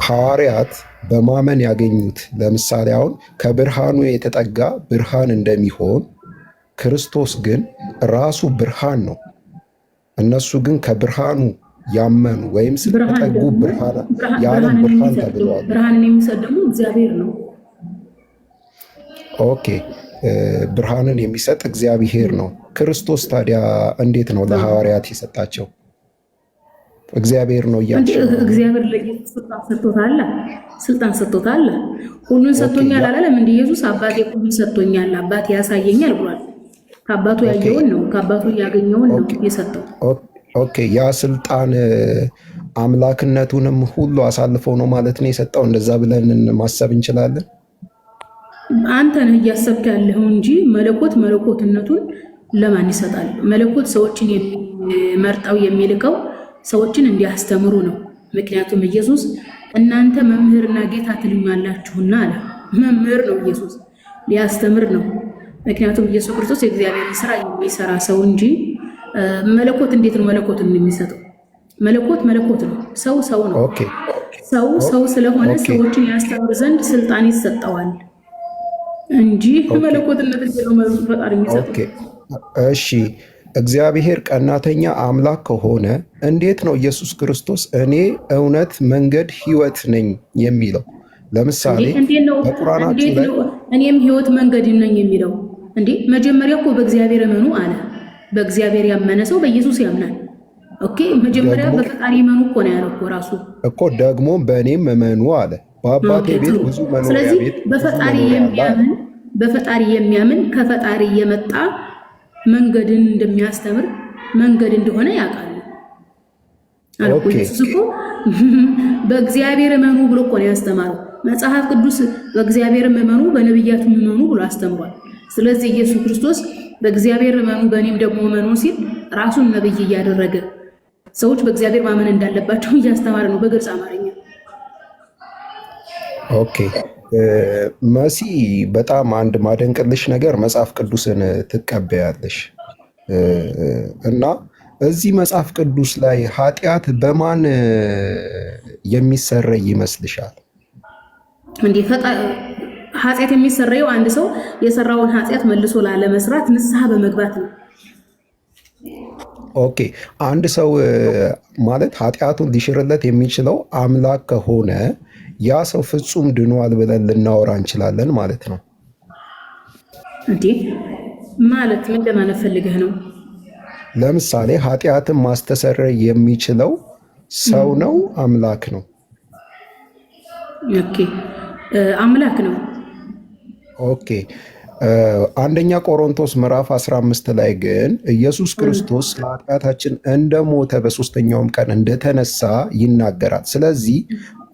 ሐዋርያት በማመን ያገኙት ለምሳሌ አሁን ከብርሃኑ የተጠጋ ብርሃን እንደሚሆን ክርስቶስ ግን ራሱ ብርሃን ነው። እነሱ ግን ከብርሃኑ ያመኑ ወይም ስለተጠጉ የዓለም ብርሃን ተብለዋል። ብርሃንን የሚሰጥ ደግሞ እግዚአብሔር ነው። ኦኬ ብርሃንን የሚሰጥ እግዚአብሔር ነው። ክርስቶስ ታዲያ እንዴት ነው ለሐዋርያት የሰጣቸው? እግዚአብሔር ነው እያልሽ እግዚአብሔር ለኢየሱስ ስልጣን ሰጥቶታል። ሁሉን ሰጥቶኛል አላለም እንዴ ኢየሱስ? አባቴ ሁሉን ሰጥቶኛል፣ አባቴ ያሳየኛል ብሏል። ከአባቱ ያየውን ነው ከአባቱ ያገኘውን ነው የሰጠው። ኦኬ ያ ስልጣን አምላክነቱንም ሁሉ አሳልፎ ነው ማለት ነው የሰጠው። እንደዛ ብለን ማሰብ እንችላለን። አንተ ነህ እያሰብክ ያለው እንጂ መለኮትነቱን ለማን ይሰጣል? መለኮት ሰዎችን መርጠው የሚልከው ሰዎችን እንዲያስተምሩ ነው። ምክንያቱም ኢየሱስ እናንተ መምህርና ጌታ ትሉኛላችሁና አለ። መምህር ነው ኢየሱስ፣ ሊያስተምር ነው። ምክንያቱም ኢየሱስ ክርስቶስ የእግዚአብሔር ስራ የሚሰራ ሰው እንጂ መለኮት እንዴት ነው መለኮትን የሚሰጠው? መለኮት ነው፣ ሰው ነው። ሰው ስለሆነ ሰዎችን ያስተምር ዘንድ ስልጣን ይሰጠዋል እንጂ መለኮትነት ነው ፈጣሪ የሚሰጠው። እሺ እግዚአብሔር ቀናተኛ አምላክ ከሆነ እንዴት ነው ኢየሱስ ክርስቶስ እኔ እውነት መንገድ ሕይወት ነኝ የሚለው? ለምሳሌ በቁርአናችን ላይ እኔም ሕይወት መንገድ ነኝ የሚለው እንዴ? መጀመሪያ እኮ በእግዚአብሔር እመኑ አለ። በእግዚአብሔር ያመነ ሰው በኢየሱስ ያምናል። ኦኬ መጀመሪያ በፈጣሪ እመኑ እኮ ነው ያለው ራሱ እኮ። ደግሞ በእኔም እመኑ አለ። በአባቴ ቤት ብዙ መኖሪያ ቤት። በፈጣሪ የሚያምን ከፈጣሪ የመጣ መንገድን እንደሚያስተምር መንገድ እንደሆነ ያውቃሉ። አልኩ ኢየሱስ እኮ በእግዚአብሔር እመኑ ብሎ እኮ ነው ያስተማረው። መጽሐፍ ቅዱስ በእግዚአብሔር እመኑ በነብያቱ እመኑ ብሎ አስተምሯል። ስለዚህ ኢየሱስ ክርስቶስ በእግዚአብሔር እመኑ በእኔም ደግሞ እመኑ ሲል ራሱን ነብይ እያደረገ ሰዎች በእግዚአብሔር ማመን እንዳለባቸው እያስተማረ ነው በግልጽ አማርኛ። ኦኬ መሲ በጣም አንድ ማደንቅልሽ ነገር መጽሐፍ ቅዱስን ትቀበያለሽ እና እዚህ መጽሐፍ ቅዱስ ላይ ኃጢአት በማን የሚሰረይ ይመስልሻል? እንዴ ኃጢአት የሚሰረየው አንድ ሰው የሰራውን ኃጢአት መልሶ ላለመስራት ንስሐ በመግባት ነው። ኦኬ አንድ ሰው ማለት ኃጢአቱን ሊሽርለት የሚችለው አምላክ ከሆነ ያ ሰው ፍጹም ድኗል ብለን ልናወራ እንችላለን ማለት ነው። እንዴ ማለት ምን ለማለት ፈልገህ ነው? ለምሳሌ ኃጢአትን ማስተሰረይ የሚችለው ሰው ነው አምላክ ነው? ኦኬ አምላክ ነው። ኦኬ አንደኛ ቆሮንቶስ ምዕራፍ 15 ላይ ግን ኢየሱስ ክርስቶስ ለኃጢአታችን እንደሞተ በሶስተኛውም ቀን እንደተነሳ ይናገራል። ስለዚህ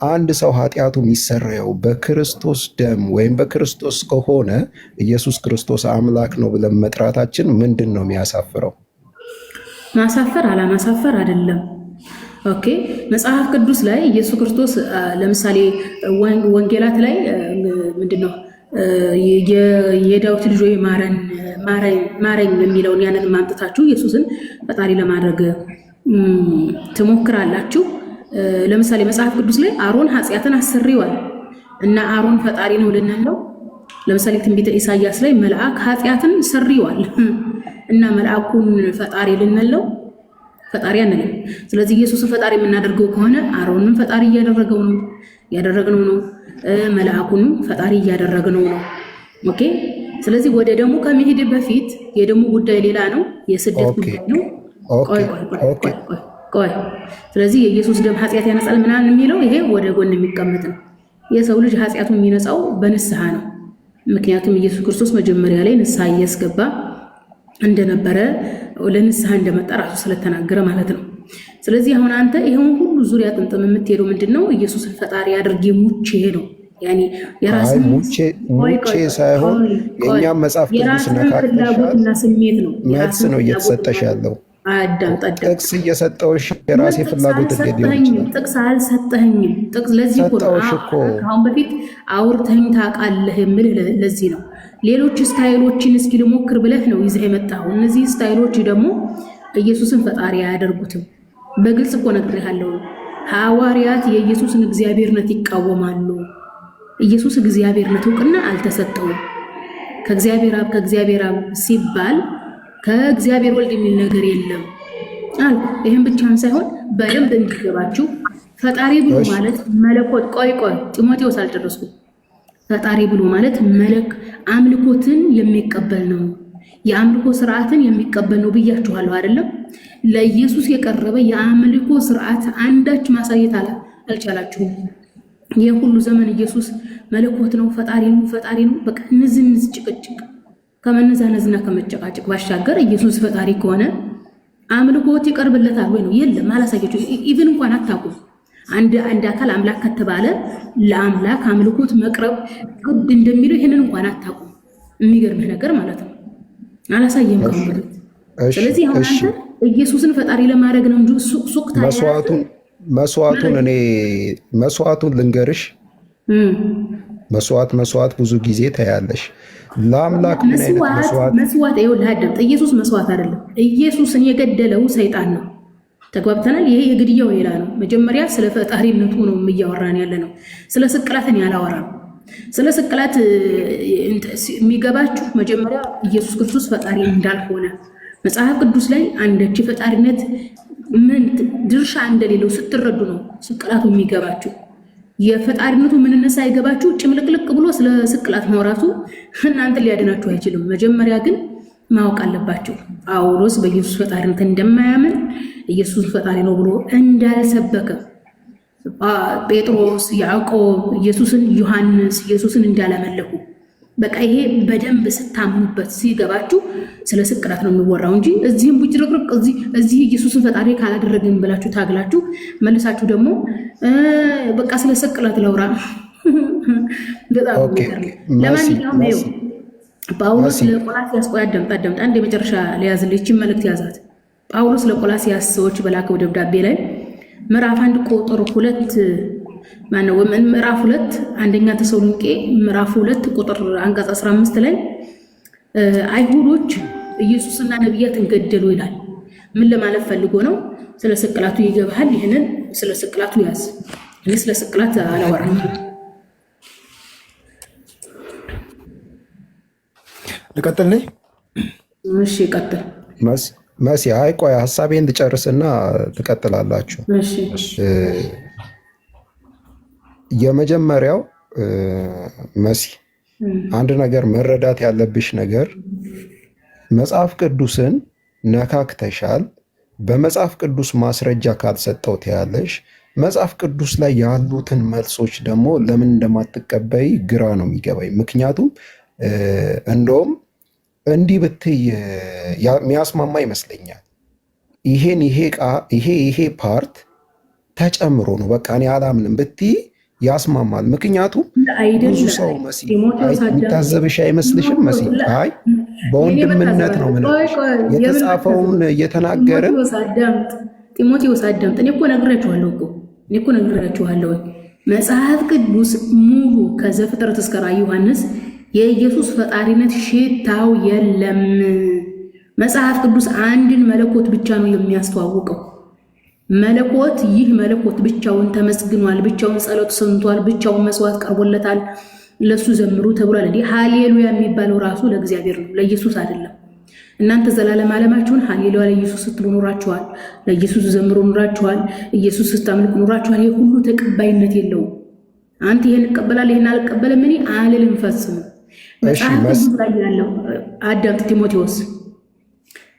አንድ ሰው ኃጢአቱ የሚሰረየው በክርስቶስ ደም ወይም በክርስቶስ ከሆነ ኢየሱስ ክርስቶስ አምላክ ነው ብለን መጥራታችን ምንድን ነው የሚያሳፍረው? ማሳፈር አላማሳፈር አይደለም። ኦኬ መጽሐፍ ቅዱስ ላይ ኢየሱስ ክርስቶስ ለምሳሌ ወንጌላት ላይ ምንድነው የዳዊት ልጅ ሆይ ማረኝ የሚለውን ያንን ማምጣታችሁ ኢየሱስን ፈጣሪ ለማድረግ ትሞክራላችሁ። ለምሳሌ መጽሐፍ ቅዱስ ላይ አሮን ኃጢአትን አሰርይዋል እና አሮን ፈጣሪ ነው ልንለው። ለምሳሌ ትንቢተ ኢሳይያስ ላይ መልአክ ኃጢአትን ሰርይዋል እና መልአኩን ፈጣሪ ልንለው ፈጣሪ አንልም። ስለዚህ ኢየሱስን ፈጣሪ የምናደርገው ከሆነ አሮንን ፈጣሪ ያደረግነው ነው፣ መልአኩንም ፈጣሪ እያደረግነው ነው። ኦኬ ስለዚህ ወደ ደሙ ከመሄድ በፊት የደሙ ጉዳይ ሌላ ነው፣ የስደት ጉዳይ ነው። ቆይ ስለዚህ የኢየሱስ ደም ኃጢአት ያነጻል ምናምን የሚለው ይሄ ወደ ጎን የሚቀመጥ ነው። የሰው ልጅ ኃጢአቱ የሚነጻው በንስሐ ነው። ምክንያቱም ኢየሱስ ክርስቶስ መጀመሪያ ላይ ንስሐ እያስገባ እንደነበረ ለንስሐ እንደመጣ ራሱ ስለተናገረ ማለት ነው። ስለዚህ አሁን አንተ ይሄን ሁሉ ዙሪያ ጥምጥም የምትሄደው ምንድነው? ኢየሱስን ፈጣሪ አድርጌ ሙቼ ነው ያኒ የራስ ሙቼ ሳይሆን የኛም መጽሐፍ ቅዱስ ነካክለሽና ስሜት ነው መልስ ነው እየተሰጠሽ ያለው። አዳምጣ ጥቅስ እየሰጠውሽ የራሴ ፍላጎት እንዴት ነው? ጥቅስ አልሰጠኝም። ጥቅስ ለዚህ አሁን በፊት አውርተኝ ታውቃለህ የምልህ ለዚህ ነው። ሌሎች ስታይሎችን እስኪ ልሞክር ብለህ ነው ይዘህ የመጣው። እነዚህ ስታይሎች ደግሞ ኢየሱስን ፈጣሪ አያደርጉትም። በግልጽ እኮ ነግሬሃለሁ። ሐዋርያት የኢየሱስን እግዚአብሔርነት ይቃወማሉ። ኢየሱስ እግዚአብሔርነት እውቅና አልተሰጠውም። ከእግዚአብሔር አብ ሲባል ከእግዚአብሔር ወልድ የሚል ነገር የለም አልኩ። ይህም ብቻም ሳይሆን በደንብ እንዲገባችሁ ፈጣሪ ብሎ ማለት መለኮት። ቆይ ጢሞቴዎስ አልጨረስኩም። ፈጣሪ ብሎ ማለት አምልኮትን የሚቀበል ነው። የአምልኮ ስርዓትን የሚቀበል ነው ብያችኋለሁ አይደለም? ለኢየሱስ የቀረበ የአምልኮ ስርዓት አንዳች ማሳየት አልቻላችሁም። ይህ ሁሉ ዘመን ኢየሱስ መለኮት ነው፣ ፈጣሪ ነው። በቃ ንዝንዝ ጭቅጭቅ ከመነዛነዝና ከመጨቃጨቅ ባሻገር ኢየሱስ ፈጣሪ ከሆነ አምልኮት ይቀርብለታል ወይ ነው? የለም፣ አላሳያችሁ። ኢቭን እንኳን አታውቁም። አንድ አካል አምላክ ከተባለ ለአምላክ አምልኮት መቅረብ ግድ እንደሚለው ይህንን እንኳን አታውቁም። የሚገርምህ ነገር ማለት ነው አላሳየም ከሙሉት። ስለዚህ አሁን አንተ ኢየሱስን ፈጣሪ ለማድረግ ነው እንጂ ሱቅ መስዋዕቱን ልንገርሽ፣ መስዋዕት ብዙ ጊዜ ታያለሽ። ለአምላክ ምን አይነት መስዋዕት ይኸውልህ፣ አዳምጥ። ኢየሱስ መስዋዕት አይደለም። ኢየሱስን የገደለው ሰይጣን ነው። ተግባብተናል። ይሄ የግድያው ሌላ ነው። መጀመሪያ ስለ ፈጣሪነቱ ነው እያወራን ያለ ነው። ስለ ስቅላትን ያላወራም። ስለ ስቅላት የሚገባችሁ መጀመሪያ ኢየሱስ ክርስቶስ ፈጣሪ እንዳልሆነ መጽሐፍ ቅዱስ ላይ አንዳች ፈጣሪነት ምን ድርሻ እንደሌለው ስትረዱ ነው ስቅላቱ የሚገባችሁ። የፈጣሪነቱ ምንነት ሳይገባችሁ ጭምልቅልቅ ብሎ ስለ ስቅላት ማውራቱ እናንተ ሊያድናችሁ አይችልም። መጀመሪያ ግን ማወቅ አለባቸው ጳውሎስ በኢየሱስ ፈጣሪነት እንደማያምን ኢየሱስ ፈጣሪ ነው ብሎ እንዳልሰበከ፣ ጴጥሮስ፣ ያዕቆብ ዮሐንስ ኢየሱስን እንዳላመለኩ፣ በቃ ይሄ በደንብ ስታምኑበት ሲገባችሁ ስለ ስቅላት ነው የሚወራው እንጂ እዚህም ቡጭርቅርቅ እዚህ ኢየሱስን ፈጣሪ ካላደረግን ብላችሁ ታግላችሁ መልሳችሁ ደግሞ በቃ ስለ ስቅላት ለውራ በጣም ለማንኛውም ይኸው ጳውሎስ ለቆላስያስ አዳምጥ አንድ የመጨረሻ ሊያዝልህ ይህችን መልእክት ያዛት። ጳውሎስ ለቆላስያስ ሰዎች በላከው ደብዳቤ ላይ ምዕራፍ 1 ቁጥር 2 ምዕራፍ 2 አንደኛ ተሰሎንቄ ምዕራፍ 2 ቁጥር አንቀጽ 15 ላይ አይሁዶች ኢየሱስና ነቢያትን ገደሉ ይላል። ምን ለማለት ፈልጎ ነው? ስለ ስቅላቱ ይገባሃል። ይህንን ስለ ስቅላቱ ያዝ። እኔ ስለ ስቅላት አላወራም። ልቀጥል ነኝ? እሺ ቀጥል። መሲ አይ ቆይ ሀሳቤን ልጨርስና ትቀጥላላችሁ። የመጀመሪያው መሲ አንድ ነገር መረዳት ያለብሽ ነገር መጽሐፍ ቅዱስን ነካክተሻል። በመጽሐፍ ቅዱስ ማስረጃ ካልሰጠው ትያለሽ። መጽሐፍ ቅዱስ ላይ ያሉትን መልሶች ደግሞ ለምን እንደማትቀበይ ግራ ነው የሚገባኝ። ምክንያቱም እንደውም እንዲህ ብትይ የሚያስማማ ይመስለኛል። ይሄ ፓርት ተጨምሮ ነው በቃ እኔ አላምንም ብትይ ያስማማል። ምክንያቱም ብዙ ሰው መሲ የሚታዘብሽ አይመስልሽም? መሲ አይ በወንድምነት ነው ምን የተጻፈውን እየተናገርን ጢሞቴዎስ አዳምጥ። እኔ እኮ ነግራችኋለሁ መጽሐፍ ቅዱስ ሙሉ ከዘፍጥረት እስከ ራዕየ ዮሐንስ የኢየሱስ ፈጣሪነት ሽታው የለም። መጽሐፍ ቅዱስ አንድን መለኮት ብቻ ነው የሚያስተዋውቀው። መለኮት ይህ መለኮት ብቻውን ተመስግኗል፣ ብቻውን ጸሎት ሰምቷል፣ ብቻውን መስዋዕት ቀርቦለታል፣ ለሱ ዘምሩ ተብሏል። እንዴ ሃሌሉያ የሚባለው ራሱ ለእግዚአብሔር ነው፣ ለኢየሱስ አይደለም። እናንተ ዘላለም ዓለማችሁን ሃሌሉያ ለኢየሱስ ስትሉ ኖራችኋል፣ ለኢየሱስ ዘምሩ ኖራችኋል፣ ኢየሱስ ስታምልኩ ኖራችኋል። ይሄ ሁሉ ተቀባይነት የለውም። አንተ ይሄን እቀበላለሁ ይሄን አልቀበልም እኔ አልልም ፈጽሞ። መጽሐፍ ቅዱስ ላይ ያለው አዳምጥ ጢሞቴዎስ፣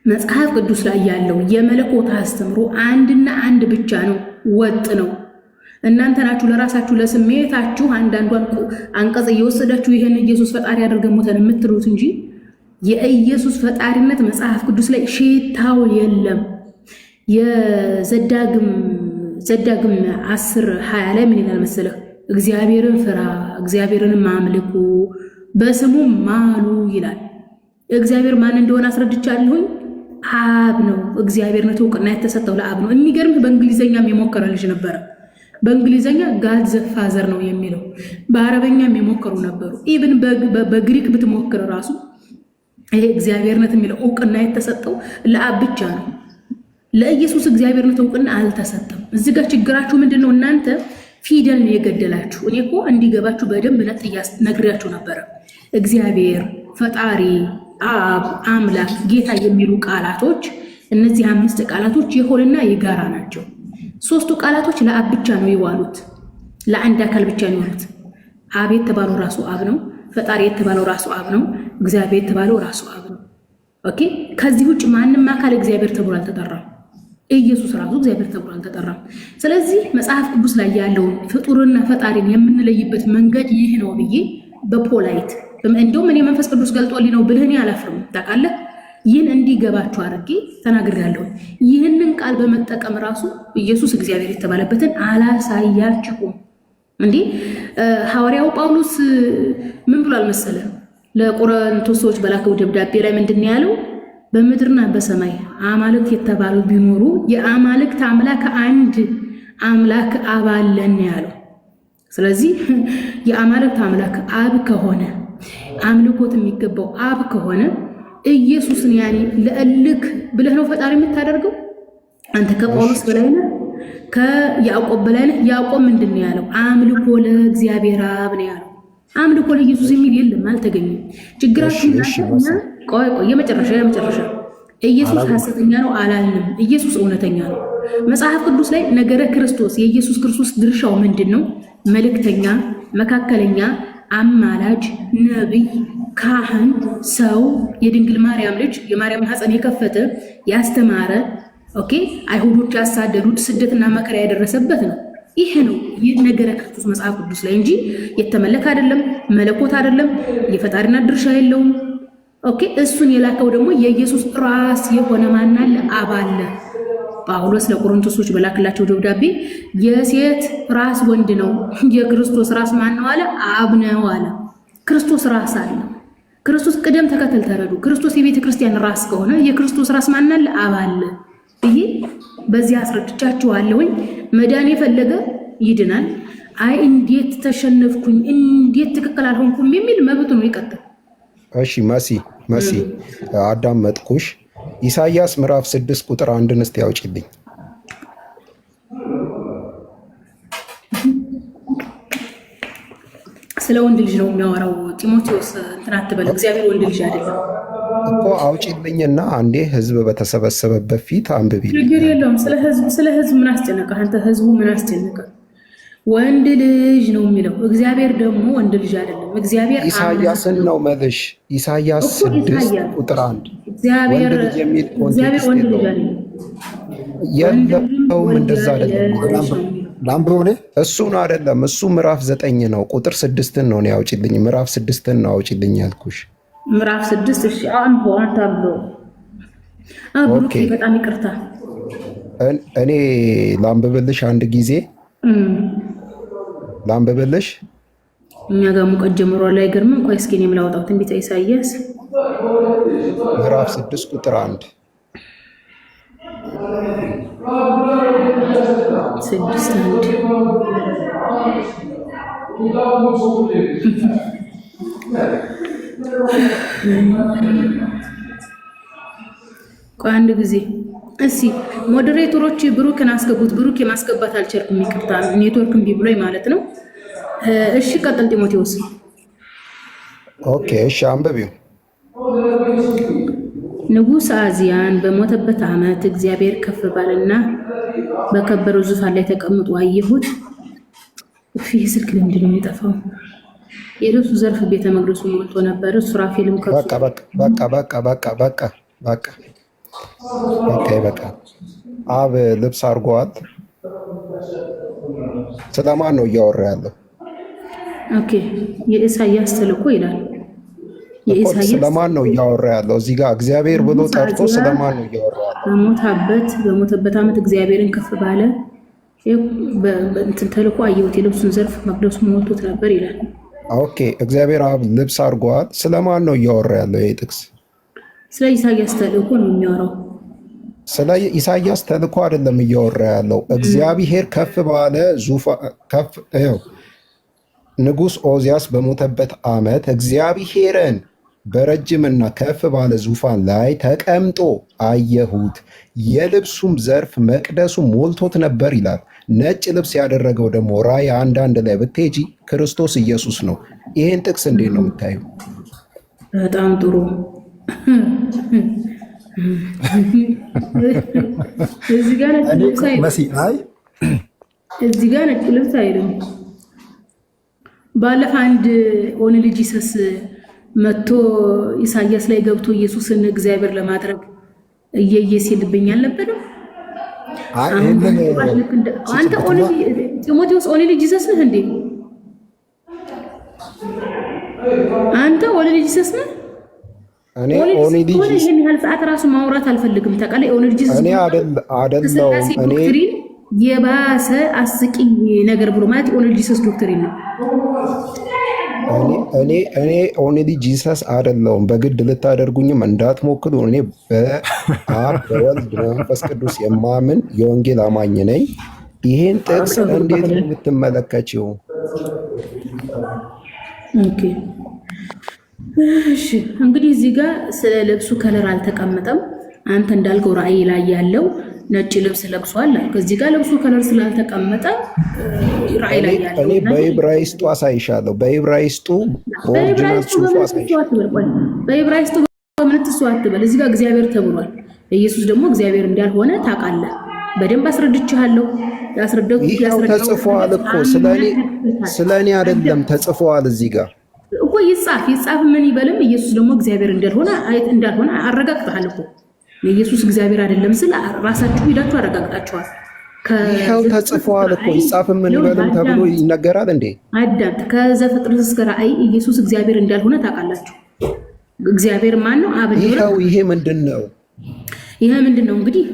መጽሐፍ ቅዱስ ላይ ያለው የመለኮት አስተምሮ አንድና አንድ ብቻ ነው፣ ወጥ ነው። እናንተ ናችሁ ለራሳችሁ ለስሜታችሁ አንዳንዷን አንቀጽ እየወሰዳችሁ ይሄን ኢየሱስ ፈጣሪ አድርገን ሞተን የምትሉት እንጂ የኢየሱስ ፈጣሪነት መጽሐፍ ቅዱስ ላይ ሽታው የለም። የዘዳግም 10:20 ላይ ምን ይላል መሰለህ? እግዚአብሔርን ፍራ፣ እግዚአብሔርን አምልኩ፣ በስሙ ማሉ ይላል። እግዚአብሔር ማን እንደሆነ አስረድቻለሁኝ። አብ ነው። እግዚአብሔርነቱ እውቅና የተሰጠው ለአብ ነው። የሚገርምህ በእንግሊዘኛም የሞከረ ልጅ ነበረ። በእንግሊዘኛ ጋድ ዘ ፋዘር ነው የሚለው። በአረበኛም የሞከሩ ነበሩ። ኢቭን በግሪክ ብትሞክር ራሱ ይሄ እግዚአብሔርነት የሚለው እውቅና የተሰጠው ለአብ ብቻ ነው። ለኢየሱስ እግዚአብሔርነት እውቅና አልተሰጠም። እዚህ ጋር ችግራችሁ ምንድን ነው? እናንተ ፊደል ነው የገደላችሁ። እኔ እኮ እንዲገባችሁ በደንብ ነግሬያችሁ ነበረ። እግዚአብሔር፣ ፈጣሪ፣ አብ፣ አምላክ፣ ጌታ የሚሉ ቃላቶች እነዚህ 5 ቃላቶች የሆልና የጋራ ናቸው። 3ቱ ቃላቶች ለአብ ብቻ ነው የዋሉት፣ ለአንድ አካል ብቻ ነው የዋሉት። አብ የተባለው ራሱ አብ ነው። ፈጣሪ የተባለው ራሱ አብ ነው። እግዚአብሔር የተባለው ራሱ አብ ነው። ኦኬ። ከዚህ ውጭ ማንም አካል እግዚአብሔር ተብሎ አልተጠራም። ኢየሱስ ራሱ እግዚአብሔር ተብሎ አልተጠራም። ስለዚህ መጽሐፍ ቅዱስ ላይ ያለውን ፍጡርና ፈጣሪን የምንለይበት መንገድ ይህ ነው ብዬ በፖላይት እንደውም እኔ መንፈስ ቅዱስ ገልጦልኝ ነው ብልህ እኔ አላፍርም። ታውቃለህ፣ ይህን እንዲገባችሁ አድርጌ ተናግሬያለሁ። ይህንን ቃል በመጠቀም ራሱ ኢየሱስ እግዚአብሔር የተባለበትን አላሳያችሁም እንዴ? ሐዋርያው ጳውሎስ ምን ብሏል መሰለ? ለቆሮንቶስ ሰዎች በላከው ደብዳቤ ላይ ምንድን ነው ያለው? በምድርና በሰማይ አማልክት የተባሉ ቢኖሩ የአማልክት አምላክ አንድ አምላክ አብ አለን ያለው። ስለዚህ የአማልክት አምላክ አብ ከሆነ አምልኮት የሚገባው አብ ከሆነ ኢየሱስን ያኔ ለእልክ ብለህ ነው ፈጣሪ የምታደርገው? አንተ ከጳውሎስ በላይ ነህ፣ ከያዕቆብ በላይ ነህ። ያዕቆብ ምንድን ነው ያለው? አምልኮ ለእግዚአብሔር አብ ነው ያለው። አምልኮ ለኢየሱስ የሚል የለም፣ አልተገኘም። ችግራችን ቆይ የመጨረሻ ኢየሱስ ሐሰተኛ ነው አላልንም። ኢየሱስ እውነተኛ ነው። መጽሐፍ ቅዱስ ላይ ነገረ ክርስቶስ የኢየሱስ ክርስቶስ ድርሻው ምንድን ነው? መልእክተኛ፣ መካከለኛ፣ አማላጅ፣ ነቢይ፣ ካህን፣ ሰው፣ የድንግል ማርያም ልጅ፣ የማርያም ማኅፀን የከፈተ ያስተማረ፣ ኦኬ፣ አይሁዶች ያሳደዱት ስደትና መከራ ያደረሰበት ነው። ይሄ ነው ነገረ ክርስቶስ መጽሐፍ ቅዱስ ላይ እንጂ የተመለከ አይደለም፣ መለኮት አይደለም፣ የፈጣሪና ድርሻ የለውም። ኦኬ፣ እሱን የላከው ደግሞ የኢየሱስ ራስ የሆነ ማን አለ? አብ አለ። ጳውሎስ ለቆሮንቶሶች በላክላቸው ደብዳቤ የሴት ራስ ወንድ ነው፣ የክርስቶስ ራስ ማን ነው አለ? አብ ነው አለ። ክርስቶስ ራስ አለ። ክርስቶስ ቅደም ተከተል ተረዱ። ክርስቶስ የቤተ ክርስቲያን ራስ ከሆነ የክርስቶስ ራስ ማን አለ? አብ አለ ብዬ በዚህ አስረድቻችኋለሁኝ። መዳን የፈለገ ይድናል። አይ እንዴት ተሸነፍኩኝ፣ እንዴት ትክክል አልሆንኩም የሚል መብቱ ነው፣ ይቀጥል። እሺ መሲ አዳመጥኩሽ። ኢሳይያስ ምዕራፍ 6 ቁጥር 1 እስቲ ያውጪልኝ። ስለ ወንድ ልጅ ነው የሚያወራው ጢሞቴዎስ። እንትን አትበል፣ እግዚአብሔር ወንድ ልጅ አይደለም እኮ። አውጪልኝና አንዴ ህዝብ በተሰበሰበበት ፊት አንብቢ። ችግር የለውም። ስለ ህዝብ ምን አስጨነቀ አንተ? ህዝቡ ምን አስጨነቀ? ወንድ ልጅ ነው የሚለው። እግዚአብሔር ደግሞ ወንድ ልጅ አይደለም። እግዚአብሔር ኢሳይያስን ነው መልሽ። ኢሳይያስ 6 ቁጥር 1 እግዚአብሔር ወንድ ልጅ የሚል ኮንቴክስት ወንድ ልጅ የለውም። እንደዛ አይደለም። ላምብሮኔ እሱን አይደለም። እሱ ምዕራፍ 9 ነው ቁጥር 6ን ነው ያውጪልኝ። ምዕራፍ 6ን ነው አውጪልኝ ያልኩሽ። ምዕራፍ 6 እሺ። አንተ ብሎ ኦኬ፣ በጣም ይቅርታ። እኔ ላምብብልሽ አንድ ጊዜ ላምብብልሽ። እኛ ጋር ሙቀት ጀምሯል። አይገርምም? ቆይ እስኪ እኔም ላውጣው። ትንቢተ ኢሳይያስ ምዕራፍ 6 ቁጥር 1 6:1 ቆይ አንድ ጊዜ እሺ፣ ሞዴሬተሮች ብሩክን አስገቡት። ብሩክ የማስገባት አልቻልኩም፣ ይቅርታ፣ ኔትወርክ እምቢ ብሎኝ ማለት ነው። እሺ ቀጥል ጢሞቴዎስ። ኦኬ እሺ አንብቢው። ንጉሥ አዝያን በሞተበት ዓመት እግዚአብሔር ከፍ ባለና በከበረው ዙፋን ላይ ተቀምጦ አየሁት። ይህ ስልክ ለምንድን ነው የጠፋው? የልብሱ ዘርፍ ቤተ መቅደሱ ሞልቶ ነበር። ሱራፌልም ከፍ በቃ አብ ልብስ አድርጓል። ስለማን ነው እያወራ ያለው? ኦኬ የኢሳይያስ ተልእኮ ይላል። የኢሳይያስ ስለማን ነው እያወራ ያለው? እዚህ ጋር እግዚአብሔር ብሎ ጠርቶ ስለማን ነው እያወራ ያለው? በሞተበት ዓመት እግዚአብሔርን ከፍ ባለ እንትን ተልእኮ አየሁት። የልብሱን ዘርፍ መቅደሱ ሞልቶት ነበር ይላል። ኦኬ እግዚአብሔር አብ ልብስ አድርጓል። ስለማን ነው እያወራ ያለው? ይሄ ጥቅስ ስለ ኢሳይያስ ተልእኮ ነው የሚያወራው። ስለ ኢሳይያስ ተልእኮ አይደለም እያወራ ያለው። እግዚአብሔር ከፍ ባለ ዙፋን ንጉሥ ኦዚያስ በሞተበት ዓመት እግዚአብሔርን በረጅምና ከፍ ባለ ዙፋን ላይ ተቀምጦ አየሁት፣ የልብሱም ዘርፍ መቅደሱ ሞልቶት ነበር ይላል። ነጭ ልብስ ያደረገው ደግሞ ራእይ 1:1 ላይ ብትሄጂ ክርስቶስ ኢየሱስ ነው። ይህን ጥቅስ እንዴት ነው የምታዩ? በጣም ጥሩ። እዚህ ጋር ነጭ ልብስ አይልም። ባለፈ አንድ ኦንሊ ጂሰስ መጥቶ ኢሳያስ ላይ ገብቶ ኢየሱስን እግዚአብሔር ለማድረግ እየየ ሲልብኝ አልነበረም? አንተ ጢሞቴዎስ ኦንሊ ጂሰስ ነህ እንዴ? አንተ ኦንሊ ጂሰስ ነህ? እኔ ኦንሊ ጂሰስ ይሄን ያህል ሰዓት ራሱ ማውራት አልፈልግም። ታውቃለህ ኦንሊ ጂሰስ እኔ አይደለም እኔ የባሰ አስቂኝ ነገር ብሎ ማለት ኦንሊ ጂሰስ ዶክትሪን ነው። እኔ ኦንሊ ጂሰስ አይደለሁም። በግድ ልታደርጉኝም እንዳትሞክሩ። እኔ በአብ በወልድ በመንፈስ ቅዱስ የማምን የወንጌል አማኝ ነኝ። ይሄን ጥቅስ እንዴት ነው የምትመለከችው? ኦኬ እሺ፣ እንግዲህ እዚህ ጋር ስለ ልብሱ ከለር አልተቀመጠም። አንተ እንዳልከው ራእይ ላይ ያለው ነጭ ልብስ ለብሷል። ከዚህ ጋር ልብሱ ከለር ስላልተቀመጠ ራእይ ላይ ያለው እኔ በዕብራይስጡ አሳይሻለሁ። በዕብራይስጡ ኦሪጂናል ጽሑፍ አሳይሻለሁ። በዕብራይስጡ በምን ትስዋትበል? እዚህ ጋር እግዚአብሔር ተብሏል። ኢየሱስ ደግሞ እግዚአብሔር እንዳልሆነ ታውቃለህ። በደንብ አስረድቻለሁ። ይኸው ተጽፏል እኮ ስለኔ አይደለም ተጽፏል። እዚህ ጋር እኮ ይጻፍ ምን ይበልም። ኢየሱስ ደግሞ እግዚአብሔር እንዳልሆነ አረጋግጠሃል እኮ። የኢየሱስ እግዚአብሔር አይደለም ስለ ራሳችሁ ሄዳችሁ አረጋግጣችኋል። ይኸው ተጽፏል እኮ ይጻፍ ምን ይበልም ተብሎ ይነገራል እንዴ? አዳምጥ። ከዘፍጥረት እስከ ራእይ ኢየሱስ እግዚአብሔር እንዳልሆነ ታውቃላችሁ። እግዚአብሔር ማን ነው? አብ። ይሄ ምንድን ነው? ይሄ ምንድን ነው እንግዲህ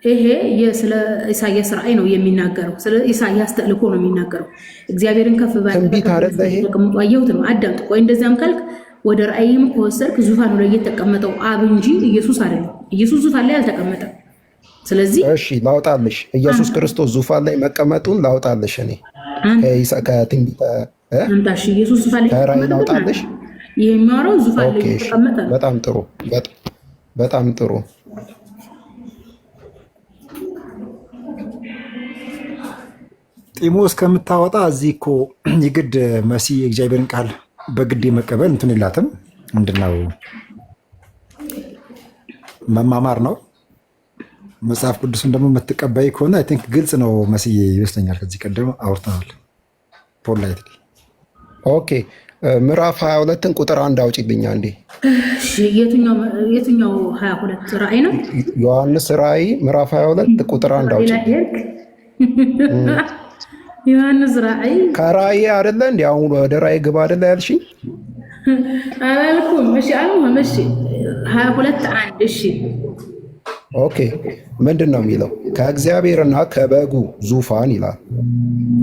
ይሄ ስለ ኢሳያስ ራእይ ነው የሚናገረው። ስለ ኢሳያስ ተልእኮ ነው የሚናገረው። እግዚአብሔርን ከፍ ባለ ተቀምጦ አየሁት ነው። አዳምጥ። ቆይ እንደዚያም ካልክ ወደ ራእይም ከወሰድክ ዙፋኑ ላይ የተቀመጠው አብ እንጂ ኢየሱስ አይደለም። ኢየሱስ ዙፋን ላይ አልተቀመጠም። ስለዚህ እሺ ላውጣልሽ፣ ኢየሱስ ክርስቶስ ዙፋን ላይ መቀመጡን ላውጣልሽ። እኔ ከትንቢተ አንታሽ ኢየሱስ ዙፋን ላይ ከራእይ ላውጣልሽ። ይሄ የሚያወራው ዙፋን ላይ የተቀመጠ ነው። በጣም ጥሩ፣ በጣም ጥሩ። ጢሞ እስከምታወጣ እዚህ እኮ የግድ መሲ የእግዚአብሔርን ቃል በግድ መቀበል እንትን የላትም። ምንድነው መማማር ነው። መጽሐፍ ቅዱስን ደግሞ የምትቀበይ ከሆነ አይ ቲንክ ግልጽ ነው መስዬ ይመስለኛል። ከዚህ ቀደም አውርተናል። ፖላይት ኦኬ። ምዕራፍ 22ን ቁጥር 1 አውጪልኛ እንዴ። የትኛው 22 ራእይ ነው? ዮሐንስ ራእይ ምዕራፍ 22 ቁጥር 1 አውጪ። ዮሐንስ ራእይ ከራእይ አይደለ እንዴ? አሁን ወደ ራእይ ግባ አይደለ ያልሽኝ? አላልኩም? እሺ አሁን እሺ 22 1 እሺ ኦኬ። ምንድን ነው የሚለው? ከእግዚአብሔርና ከበጉ ዙፋን ይላል።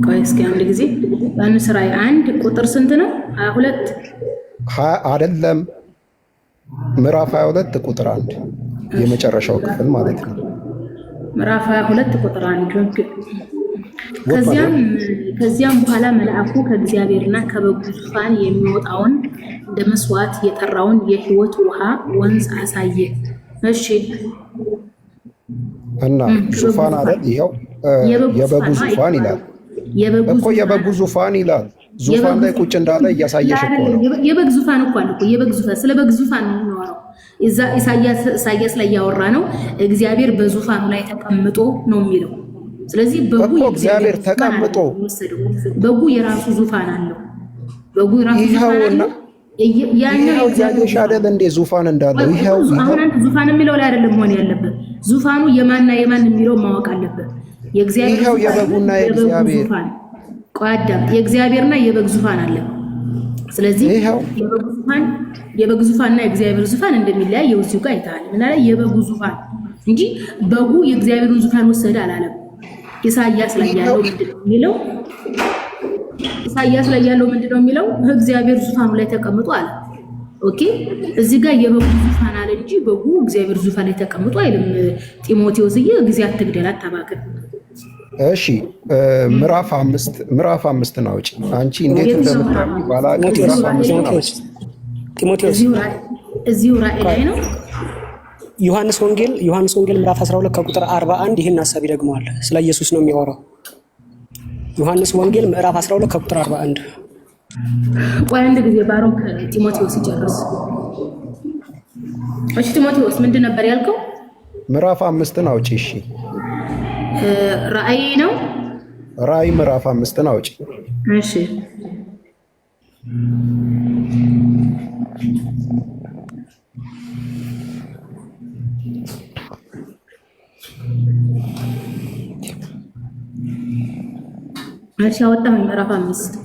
ቆይ እስኪ አንድ ጊዜ ዮሐንስ ራእይ 1 ቁጥር ስንት ነው? 22 አይደለም፣ ምዕራፍ 22 ቁጥር 1 የመጨረሻው ክፍል ማለት ነው። ምዕራፍ 22 ቁጥር 1 ከዚያም በኋላ መልአኩ ከእግዚአብሔርና ከበጉ ዙፋን የሚወጣውን እንደ መስዋዕት የጠራውን የሕይወት ውሃ ወንዝ አሳየ። እሺ እና ዙፋን አይደል? ይኸው የበጉ ዙፋን ይላል እኮ። የበጉ ዙፋን ይላል። ዙፋን ላይ ቁጭ እንዳለ እያሳየሽ እኮ ነው። የበግ ዙፋን እኮ አለ እኮ። የበግ ዙፋን፣ ስለ በግ ዙፋን ነው የሚያወራው። ኢሳያስ ላይ ያወራ ነው። እግዚአብሔር በዙፋኑ ላይ ተቀምጦ ነው የሚለው። ስለዚህ በጉ እግዚአብሔር ተቀምጦ በጉ የራሱ ዙፋን አለው። በጉ የራሱ ዙፋን አለው። ያኛው እግዚአብሔር አይደል እንዴ ዙፋን እንዳለው? ይሄው አሁን አንተ ዙፋን የሚለው ላይ አይደለም መሆን ያለበት። ዙፋኑ የማንና የማን የሚለው ማወቅ አለበት። የእግዚአብሔር ይሄው የበጉና የእግዚአብሔር ቋዳም የእግዚአብሔርና የበግ ዙፋን አለ። ስለዚህ የበግ ዙፋንና የእግዚአብሔር ዙፋን እንደሚለያይ የውዚው ጋር አይተሃል። እና ላይ የበጉ ዙፋን እንጂ በጉ የእግዚአብሔርን ዙፋን ወሰደ አላለም። ኢሳያስ ላይ ያለው ምንድነው የሚለው? ኢሳያስ ላይ ያለው ምንድነው የሚለው? እግዚአብሔር ዙፋኑ ላይ ተቀምጦ አለ። ኦኬ፣ እዚህ ጋር የበጉ ዙፋን አለ እንጂ በጉ እግዚአብሔር ዙፋን ላይ ተቀምጦ አይልም። ጢሞቴዎስዬ ጊዜ አትግደል፣ አታባክን። እሺ ምዕራፍ 5 ነው አውጪ። አንቺ እንዴት እንደምታውቂ ባላውቅም ጢሞቴዎስ እዚሁ ራእይ ላይ ነው። ዮሐንስ ወንጌል ምዕራፍ 12 ከቁጥር 41 ይህን ሐሳብ ይደግመዋል። ስለ ኢየሱስ ነው የሚያወራው። ዮሐንስ ወንጌል ምዕራፍ 12 ከቁጥር 41። ቆይ አንድ ጊዜ ባሮክ ጢሞቴዎስ ይጨርስ። እሺ ጢሞቴዎስ ምንድን ነበር ያልከው? ምዕራፍ 5 አውጪ። እሺ ራእይ ነው። ራእይ ምዕራፍ 5 አውጪ። እሺ እሺ አወጣሁኝ ምዕራፍ 5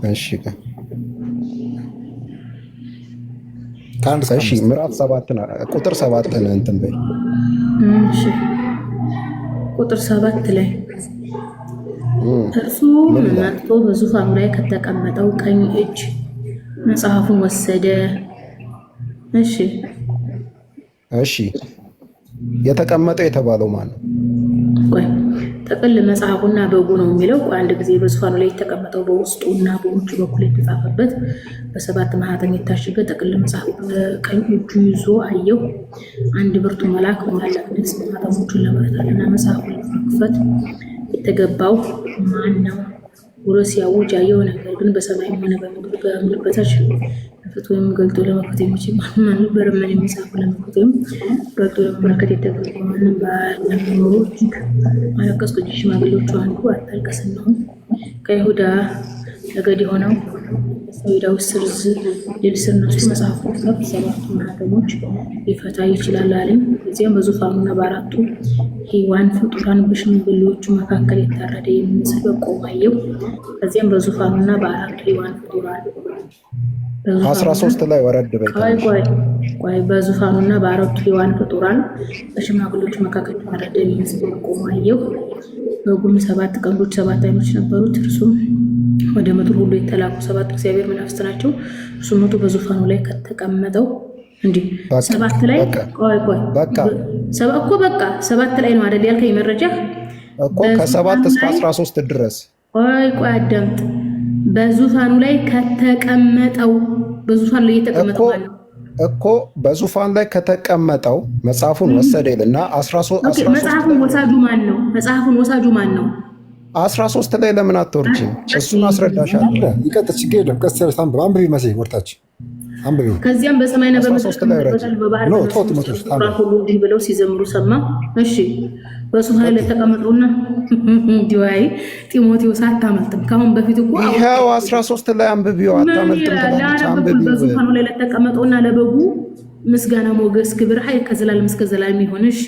እሺ ምዕራፍ 7 ቁጥር 7 እንትን በይ። እሺ ቁጥር 7 ላይ እርሱም መጥቶ በዙፋኑ ላይ ከተቀመጠው ቀኝ እጅ መጽሐፉን ወሰደ። እሺ የተቀመጠው የተባለው ማን ነው? ቆይ ጥቅል መጽሐፉና በጉ ነው የሚለው። አንድ ጊዜ በዙፋኑ ላይ የተቀመጠው በውስጡና በውጭ በኩል የተጻፈበት በሰባት ማኅተም የታሸገ ጥቅል መጽሐፍ በቀኝ እጁ ይዞ አየሁ። አንድ ብርቱ መልአክ በታላቅ ድምፅ ማኅተሞቹን ለመፍታትና መጽሐፉን ለመክፈት የተገባው ማን ነው ብሎ ሲያውጅ አየሁ። ነገር ግን በሰማይ ሆነ በምድር በታች ለመክፈት ወይም ገልጦ ለመክፈት የሚችል ማንም አልነበረም። ማንም መጽሐፉን ለመክፈት ወይም ገልጦ ለመመልከት የተገባው ማንም ባለመኖሩ እጅግ አለቀስኩ። ሽማግሌዎቹ አንዱ አታልቅስ፣ እነሆ ከይሁዳ ነገድ የሆነው የዳዊት ድል ስር ነስቶ መጽሐፉን ከፍቶ ሰባቱን ማኅተሞች ሊፈታ ይችላል አለኝ። ከዚያም በዙፋኑና በአራቱ ሕያዋን ፍጡራን በሽማግሌዎቹ መካከል የታረደ የሚመስል በግ ቆሞ አየሁ። ከዚያም በዙፋኑና በአራቱ ሕያዋን ፍጡራን 13 ላይ ወረድ በይ። ቆይ በዙፋኑና በአራቱ ሕያዋን ፍጡራን በሽማግሌዎቹ መካከል የታረደ የሚመስል በግ ቆሞ አየሁ። በጉም 7 ቀንዶች 7 ዓይኖች ነበሩት። እርሱም ወደ ምድር ሁሉ የተላኩ 7 እግዚአብሔር መናፍስት ናቸው። እርሱ መቶ በዙፋኑ ላይ ከተቀመጠው እንዲህ 7 ላይ ቆይ በቃ 7 ላይ ነው አይደል ያልከኝ መረጃ እኮ ከ7 እስከ 13 ድረስ። ቆይ አዳምጥ። በዙፋኑ ላይ ከተቀመጠው በዙፋኑ ላይ የተቀመጠው ማለት እኮ በዙፋን ላይ ከተቀመጠው መጽሐፉን ወሰደ ይልና 13 መጽሐፉን ወሳጁ ማን ነው? መጽሐፉን ወሳጁ ማን ነው? 13 ላይ ለምን አትወርጂ? እሱን አስረዳሻለሁ። ይቀጥል፣ ችግር የለም። ቀስ ያለ አንብብ፣ አንብቢ መሰለኝ ወርታች አንብቢ። ከዚያም በሰማይና በምድር በባህር ሁሉ እንዲህ ብለው ሲዘምሩ ሰማ። እሺ በዙፋኑ ላይ ተቀመጠውና እንዲዋይ ጢሞቴዎስ አታመልጥም። ካሁን በፊት እኮ ይሄው 13 ላይ አንብቢው፣ አታመልጥም ትላለች። አንብቢው። በዙፋኑ ላይ ለተቀመጠውና ለበጉ ምስጋና፣ ሞገስ፣ ክብር፣ ኃይል ከዘላለም እስከ ዘላለም ይሁን። እሺ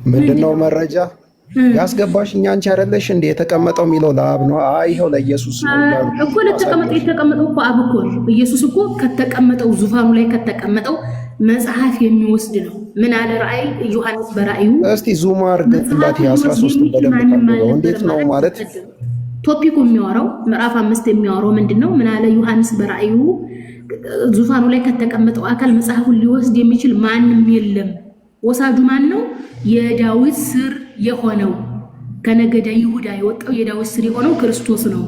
ምንድነው መረጃ ያስገባሽኝ? አንቺ አይደለሽ እንዴ? የተቀመጠው የሚለው ለአብ ነው። አይ ይሄው ለኢየሱስ ነው እኮ የተቀመጠው እኮ አብ እኮ ነው። ኢየሱስ እኮ ከተቀመጠው ዙፋኑ ላይ ከተቀመጠው መጽሐፍ የሚወስድ ነው። ምን አለ ራእይ ዮሐንስ በራእዩ እስቲ ዙም አድርገላት 13 በደንብ ታውቀው እንዴት ነው ማለት ቶፒኩ የሚያወራው ምዕራፍ 5 የሚያወራው ምንድነው? ምን አለ ዮሐንስ በራእዩ ዙፋኑ ላይ ከተቀመጠው አካል መጽሐፉን ሊወስድ የሚችል ማንም የለም። ወሳጁ ማን ነው? የዳዊት ስር የሆነው ከነገደ ይሁዳ የወጣው የዳዊት ስር የሆነው ክርስቶስ ነው።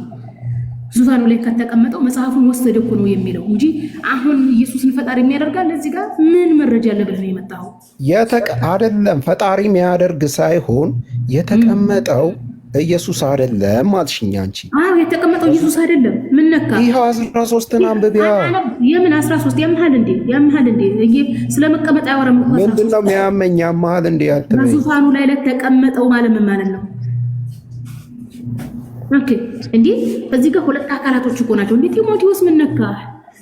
ዙፋኑ ላይ ከተቀመጠው መጽሐፉን ወሰደ እኮ ነው የሚለው እንጂ አሁን ኢየሱስን ፈጣሪ የሚያደርጋል። እዚህ ጋር ምን መረጃ አለ ብለህ ነው የመጣኸው? አይደለም ፈጣሪ የሚያደርግ ሳይሆን የተቀመጠው ኢየሱስ አይደለም አልሽኝ አንቺ። አዎ የተቀመጠው ኢየሱስ አይደለም። ምን ነካ? ይሄው 13ን አንብቢያ። የምን 13 ያምሃል እንዴ? ስለመቀመጥ አያወራም እኮ። ምንድነው የሚያመኝ? ያምሃል እንዴ? አትበይ። በዙፋኑ ላይ ለተቀመጠው ማለት ምን ማለት ነው? ኦኬ እንዴ በዚህ ጋር ሁለት አካላቶች እኮ ናቸው። እንዴ ጢሞቴዎስ ምን ነካ?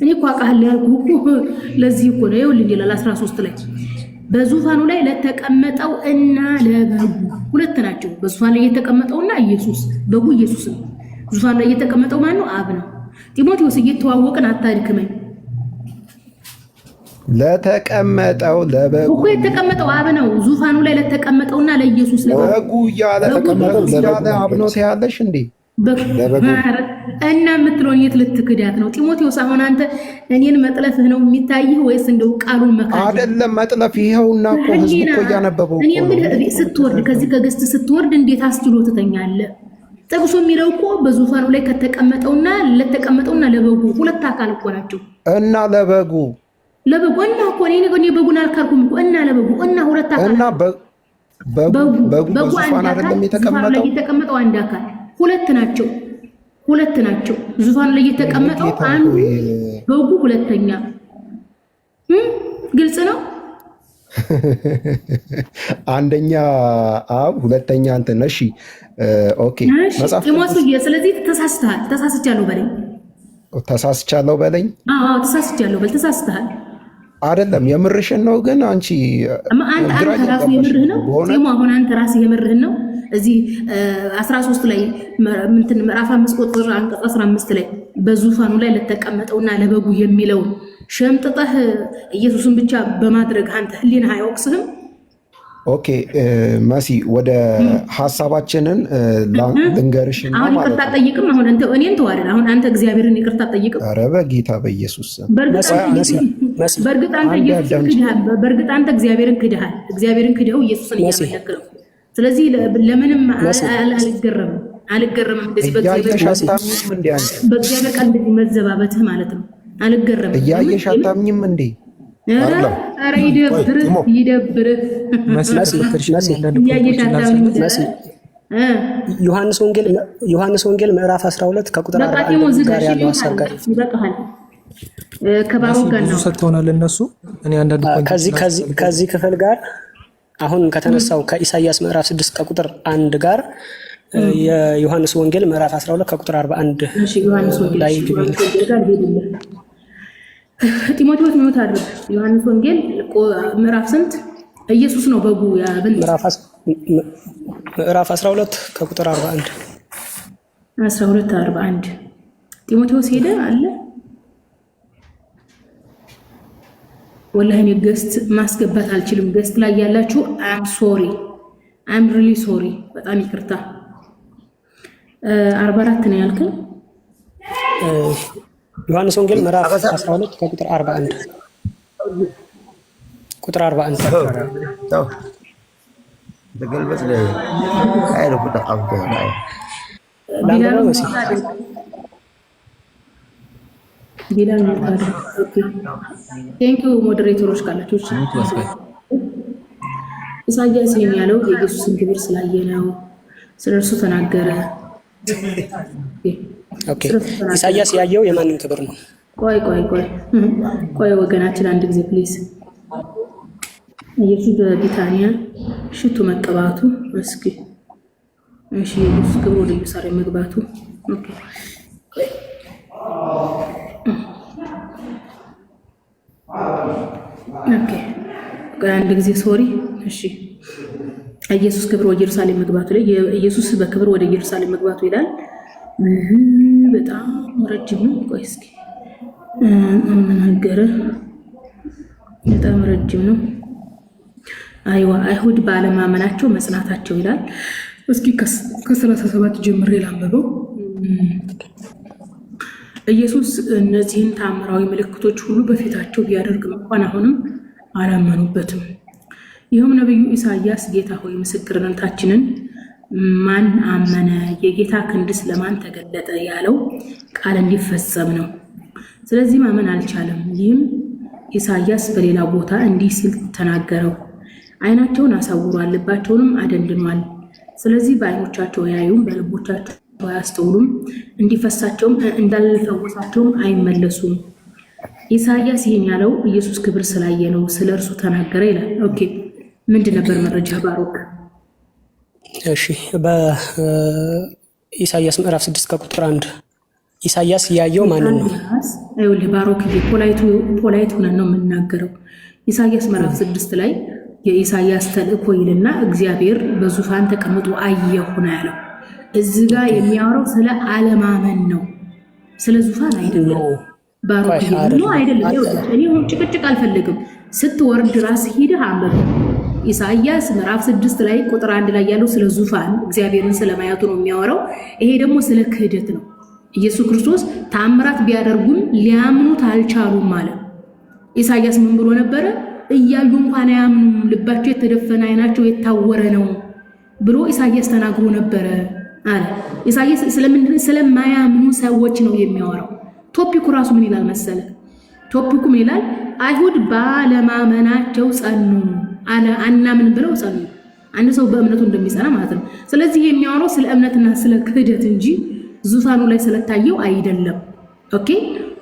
እኔ እኮ አውቃለሁ ያልኩህ እኮ ለዚህ እኮ ነው። ይኸውልህ ይላል 13 ላይ በዙፋኑ ላይ ለተቀመጠው እና ለበጉ ሁለት ናቸው። በዙፋኑ ላይ የተቀመጠውና ኢየሱስ በጉ ኢየሱስ ነው። ዙፋኑ ላይ የተቀመጠው ማን ነው? አብ ነው። ጢሞቴዎስ እየተዋወቅን አታድክመኝ። ለተቀመጠው ለበጉ እኮ የተቀመጠው አብ ነው። ዙፋኑ ላይ ለተቀመጠውና ለኢየሱስ ለበጉ ያለ ተቀመጠው ያለ አብ ነው ያለሽ እንዴ? እና የምትለውን የት ልትክዳት ነው ጢሞቴዎስ? አሁን አንተ እኔን መጥለፍህ ነው የሚታይህ ወይስ እንደው ቃሉን መካድ? አይደለም መጥለፍ ይኸውና እኮ ህዝብ እኮ እያነበበው እኔ ምን ስትወርድ ከዚህ ከገስት ስትወርድ እንዴት አስችሎ ትተኛለህ? ጠቅሶ የሚለው እኮ በዙፋኑ ላይ ከተቀመጠውና ለተቀመጠውና ለበጉ ሁለት አካል እኮ ናቸው። እና ለበጉ እና እኮ እኔ በጉን አልካልኩም እኮ እና ለበጉ እና ሁለት አካል እና በጉ በዙፋን አይደለም የተቀመጠው አንድ አካል ሁለት ናቸው። ዙፋኑ ላይ የተቀመጠው አንዱ በጉ ሁለተኛ። ግልጽ ነው። አንደኛ አብ ሁለተኛ አንተ ነሽ። ኦኬ መጽሐፍ ስለዚህ ተሳስቻለሁ በለኝ። ተሳስቻለሁ በለኝ። አዎ ተሳስቻለሁ በል። ተሳስተሃል አይደለም የምርሽን ነው። ግን አንቺ አንተ ራስህ የምርህ ነው። አሁን አንተ ራስህ የምርህን ነው። እዚህ 13 ላይ ምዕራፍ 5 ቁጥር አንቀጽ 15 ላይ በዙፋኑ ላይ ለተቀመጠውና ለበጉ የሚለው ሸምጥጠህ ኢየሱስን ብቻ በማድረግ አንተ ህሊና አይወቅስህም? ኦኬ መሲ ወደ ሐሳባችንን ልንገርሽና አሁን ይቅርታ ጠይቅም። አሁን አንተ እኔን ተዋደድ። አሁን አንተ እግዚአብሔርን ይቅርታ ጠይቅም። ኧረ በጌታ በኢየሱስ በእርግጥ አንተ እግዚአብሔርን ክደሃል። እግዚአብሔርን ክደው ኢየሱስን እያመለክ ነው። ስለዚህ ለምንም አልገረምም። በእግዚአብሔር ቃል እንደዚህ መዘባበትህ ማለት ነው። አልገረምም። እያየሽ አታምኝም እንዴ? ኧረ ይደብርህ። ዮሐንስ ወንጌል ምዕራፍ 12 ከቁጥር 41 ጋር ያለው ሐሳብ ጋር ይበቃሃል። ከባሮክ ጋር ነው ሰጥተውናል እነሱ። እኔ አንዳንድ ከዚህ ክፍል ጋር አሁን ከተነሳው ከኢሳይያስ ምዕራፍ 6 ከቁጥር 1 ጋር የዮሐንስ ወንጌል ምዕራፍ 12 ከቁጥር 41 ላይ ጢሞቴዎስ ሚውት አድርግ። ዮሐንስ ወንጌል ምዕራፍ ስንት? ኢየሱስ ነው በጉ ምዕራፍ 12 ከቁጥር 41 12:41 ጢሞቴዎስ ሄደ አለ። ወላሂ እኔ ገስት ማስገባት አልችልም። ገስት ላይ ያላችሁ አም ሪሊ ሶሪ፣ በጣም ይቅርታ። 44 ነው ያልከኝ። ዮሐንስ ወንጌል ምዕራፍ 12 ከቁጥር 41 ቁጥር 41 ተገልበጥ ላይ አይሩ ተቀብቶ ላይ ቢላል ነው። ኦኬ ቴንክ ዩ ሞዴሬተሮች ካላችሁ። ኢሳይያስ የሚያለው የኢየሱስን ክብር ስላየ ነው፣ ስለርሱ ተናገረ። ኦኬ ኢሳይያስ ያየው የማንን ክብር ነው? ቆይ ወገናችን አንድ ጊዜ ፕሊዝ። ኢየሱስ በቢታንያ ሽቱ መቀባቱ እስኪ እሺ፣ ኢየሱስ ክብር ወደ ኢየሩሳሌም መግባቱ ኦኬ አንድ ጊዜ ሶሪ። እሺ ኢየሱስ ክብር ወደ ኢየሩሳሌም መግባቱ ላይ ኢየሱስ በክብር ወደ ኢየሩሳሌም መግባቱ ይላል። በጣም ረጅም ነው። ቆይ እስኪ ነገረ በጣም ረጅም ነው። አይዋ አይሁድ ባለማመናቸው መጽናታቸው ይላል። እስኪ ከ37 ጀምሬ ላንብበው። ኢየሱስ እነዚህን ተአምራዊ ምልክቶች ሁሉ በፊታቸው ቢያደርግም እንኳን አሁንም አላመኑበትም። ይህም ነቢዩ ኢሳይያስ ጌታ ሆይ ምስክርነታችንን ማን አመነ? የጌታ ክንድስ ለማን ተገለጠ? ያለው ቃል እንዲፈጸም ነው። ስለዚህ ማመን አልቻለም። ይህም ኢሳይያስ በሌላ ቦታ እንዲህ ሲል ተናገረው፣ ዓይናቸውን አሳውሯል፣ ልባቸውንም አደንድኗል። ስለዚህ በዓይኖቻቸው ያዩም በልቦቻቸው አያስተውሉም፣ እንዲፈሳቸውም እንዳልፈወሳቸውም አይመለሱም። ኢሳይያስ ይህን ያለው ኢየሱስ ክብር ስላየ ነው፣ ስለ እርሱ ተናገረ ይላል። ኦኬ ምንድን ነበር መረጃ ባሮክ? እሺ በኢሳይያስ ምዕራፍ 6 ከቁጥር 1 ኢሳይያስ ያየው ማንን ነው? አይውልህ ባሮክ ፖላይት ሆነን ነው የምናገረው። ኢሳይያስ ምዕራፍ 6 ላይ የኢሳይያስ ተልእኮ ይልና እግዚአብሔር በዙፋን ተቀምጦ አየሁ ነው ያለው። እዚህ ጋር የሚያወራው ስለ አለማመን ነው፣ ስለ ዙፋን አይደለም። ባሮክ ነው አይደለም። እኔ ሁን ጭቅጭቅ አልፈልግም። ስትወርድ ራስ ሂደህ አንብብ። ኢሳይያስ ምዕራፍ 6 ላይ ቁጥር 1 ላይ ያለው ስለ ዙፋን እግዚአብሔርን ስለማያቱ ነው የሚያወራው። ይሄ ደግሞ ስለ ክህደት ነው። ኢየሱስ ክርስቶስ ተአምራት ቢያደርጉም ሊያምኑት አልቻሉም ማለት። ኢሳይያስ ምን ብሎ ነበረ? እያዩ እንኳን አያምኑም፣ ልባቸው የተደፈነ ዓይናቸው የታወረ ነው ብሎ ኢሳይያስ ተናግሮ ነበረ አለ። ኢሳይያስ ስለማያምኑ ሰዎች ነው የሚያወራው። ቶፒኩ ራሱ ምን ይላል መሰለ? ቶፒኩ ምን ይላል? አይሁድ ባለማመናቸው ጸኑ፣ አናምን ብለው ጸኑ። አንድ ሰው በእምነቱ እንደሚጸና ማለት ነው። ስለዚህ የሚያወራው ስለ እምነትና ስለ ክህደት እንጂ ዙፋኑ ላይ ስለታየው አይደለም። ኦኬ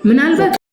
ምናልባት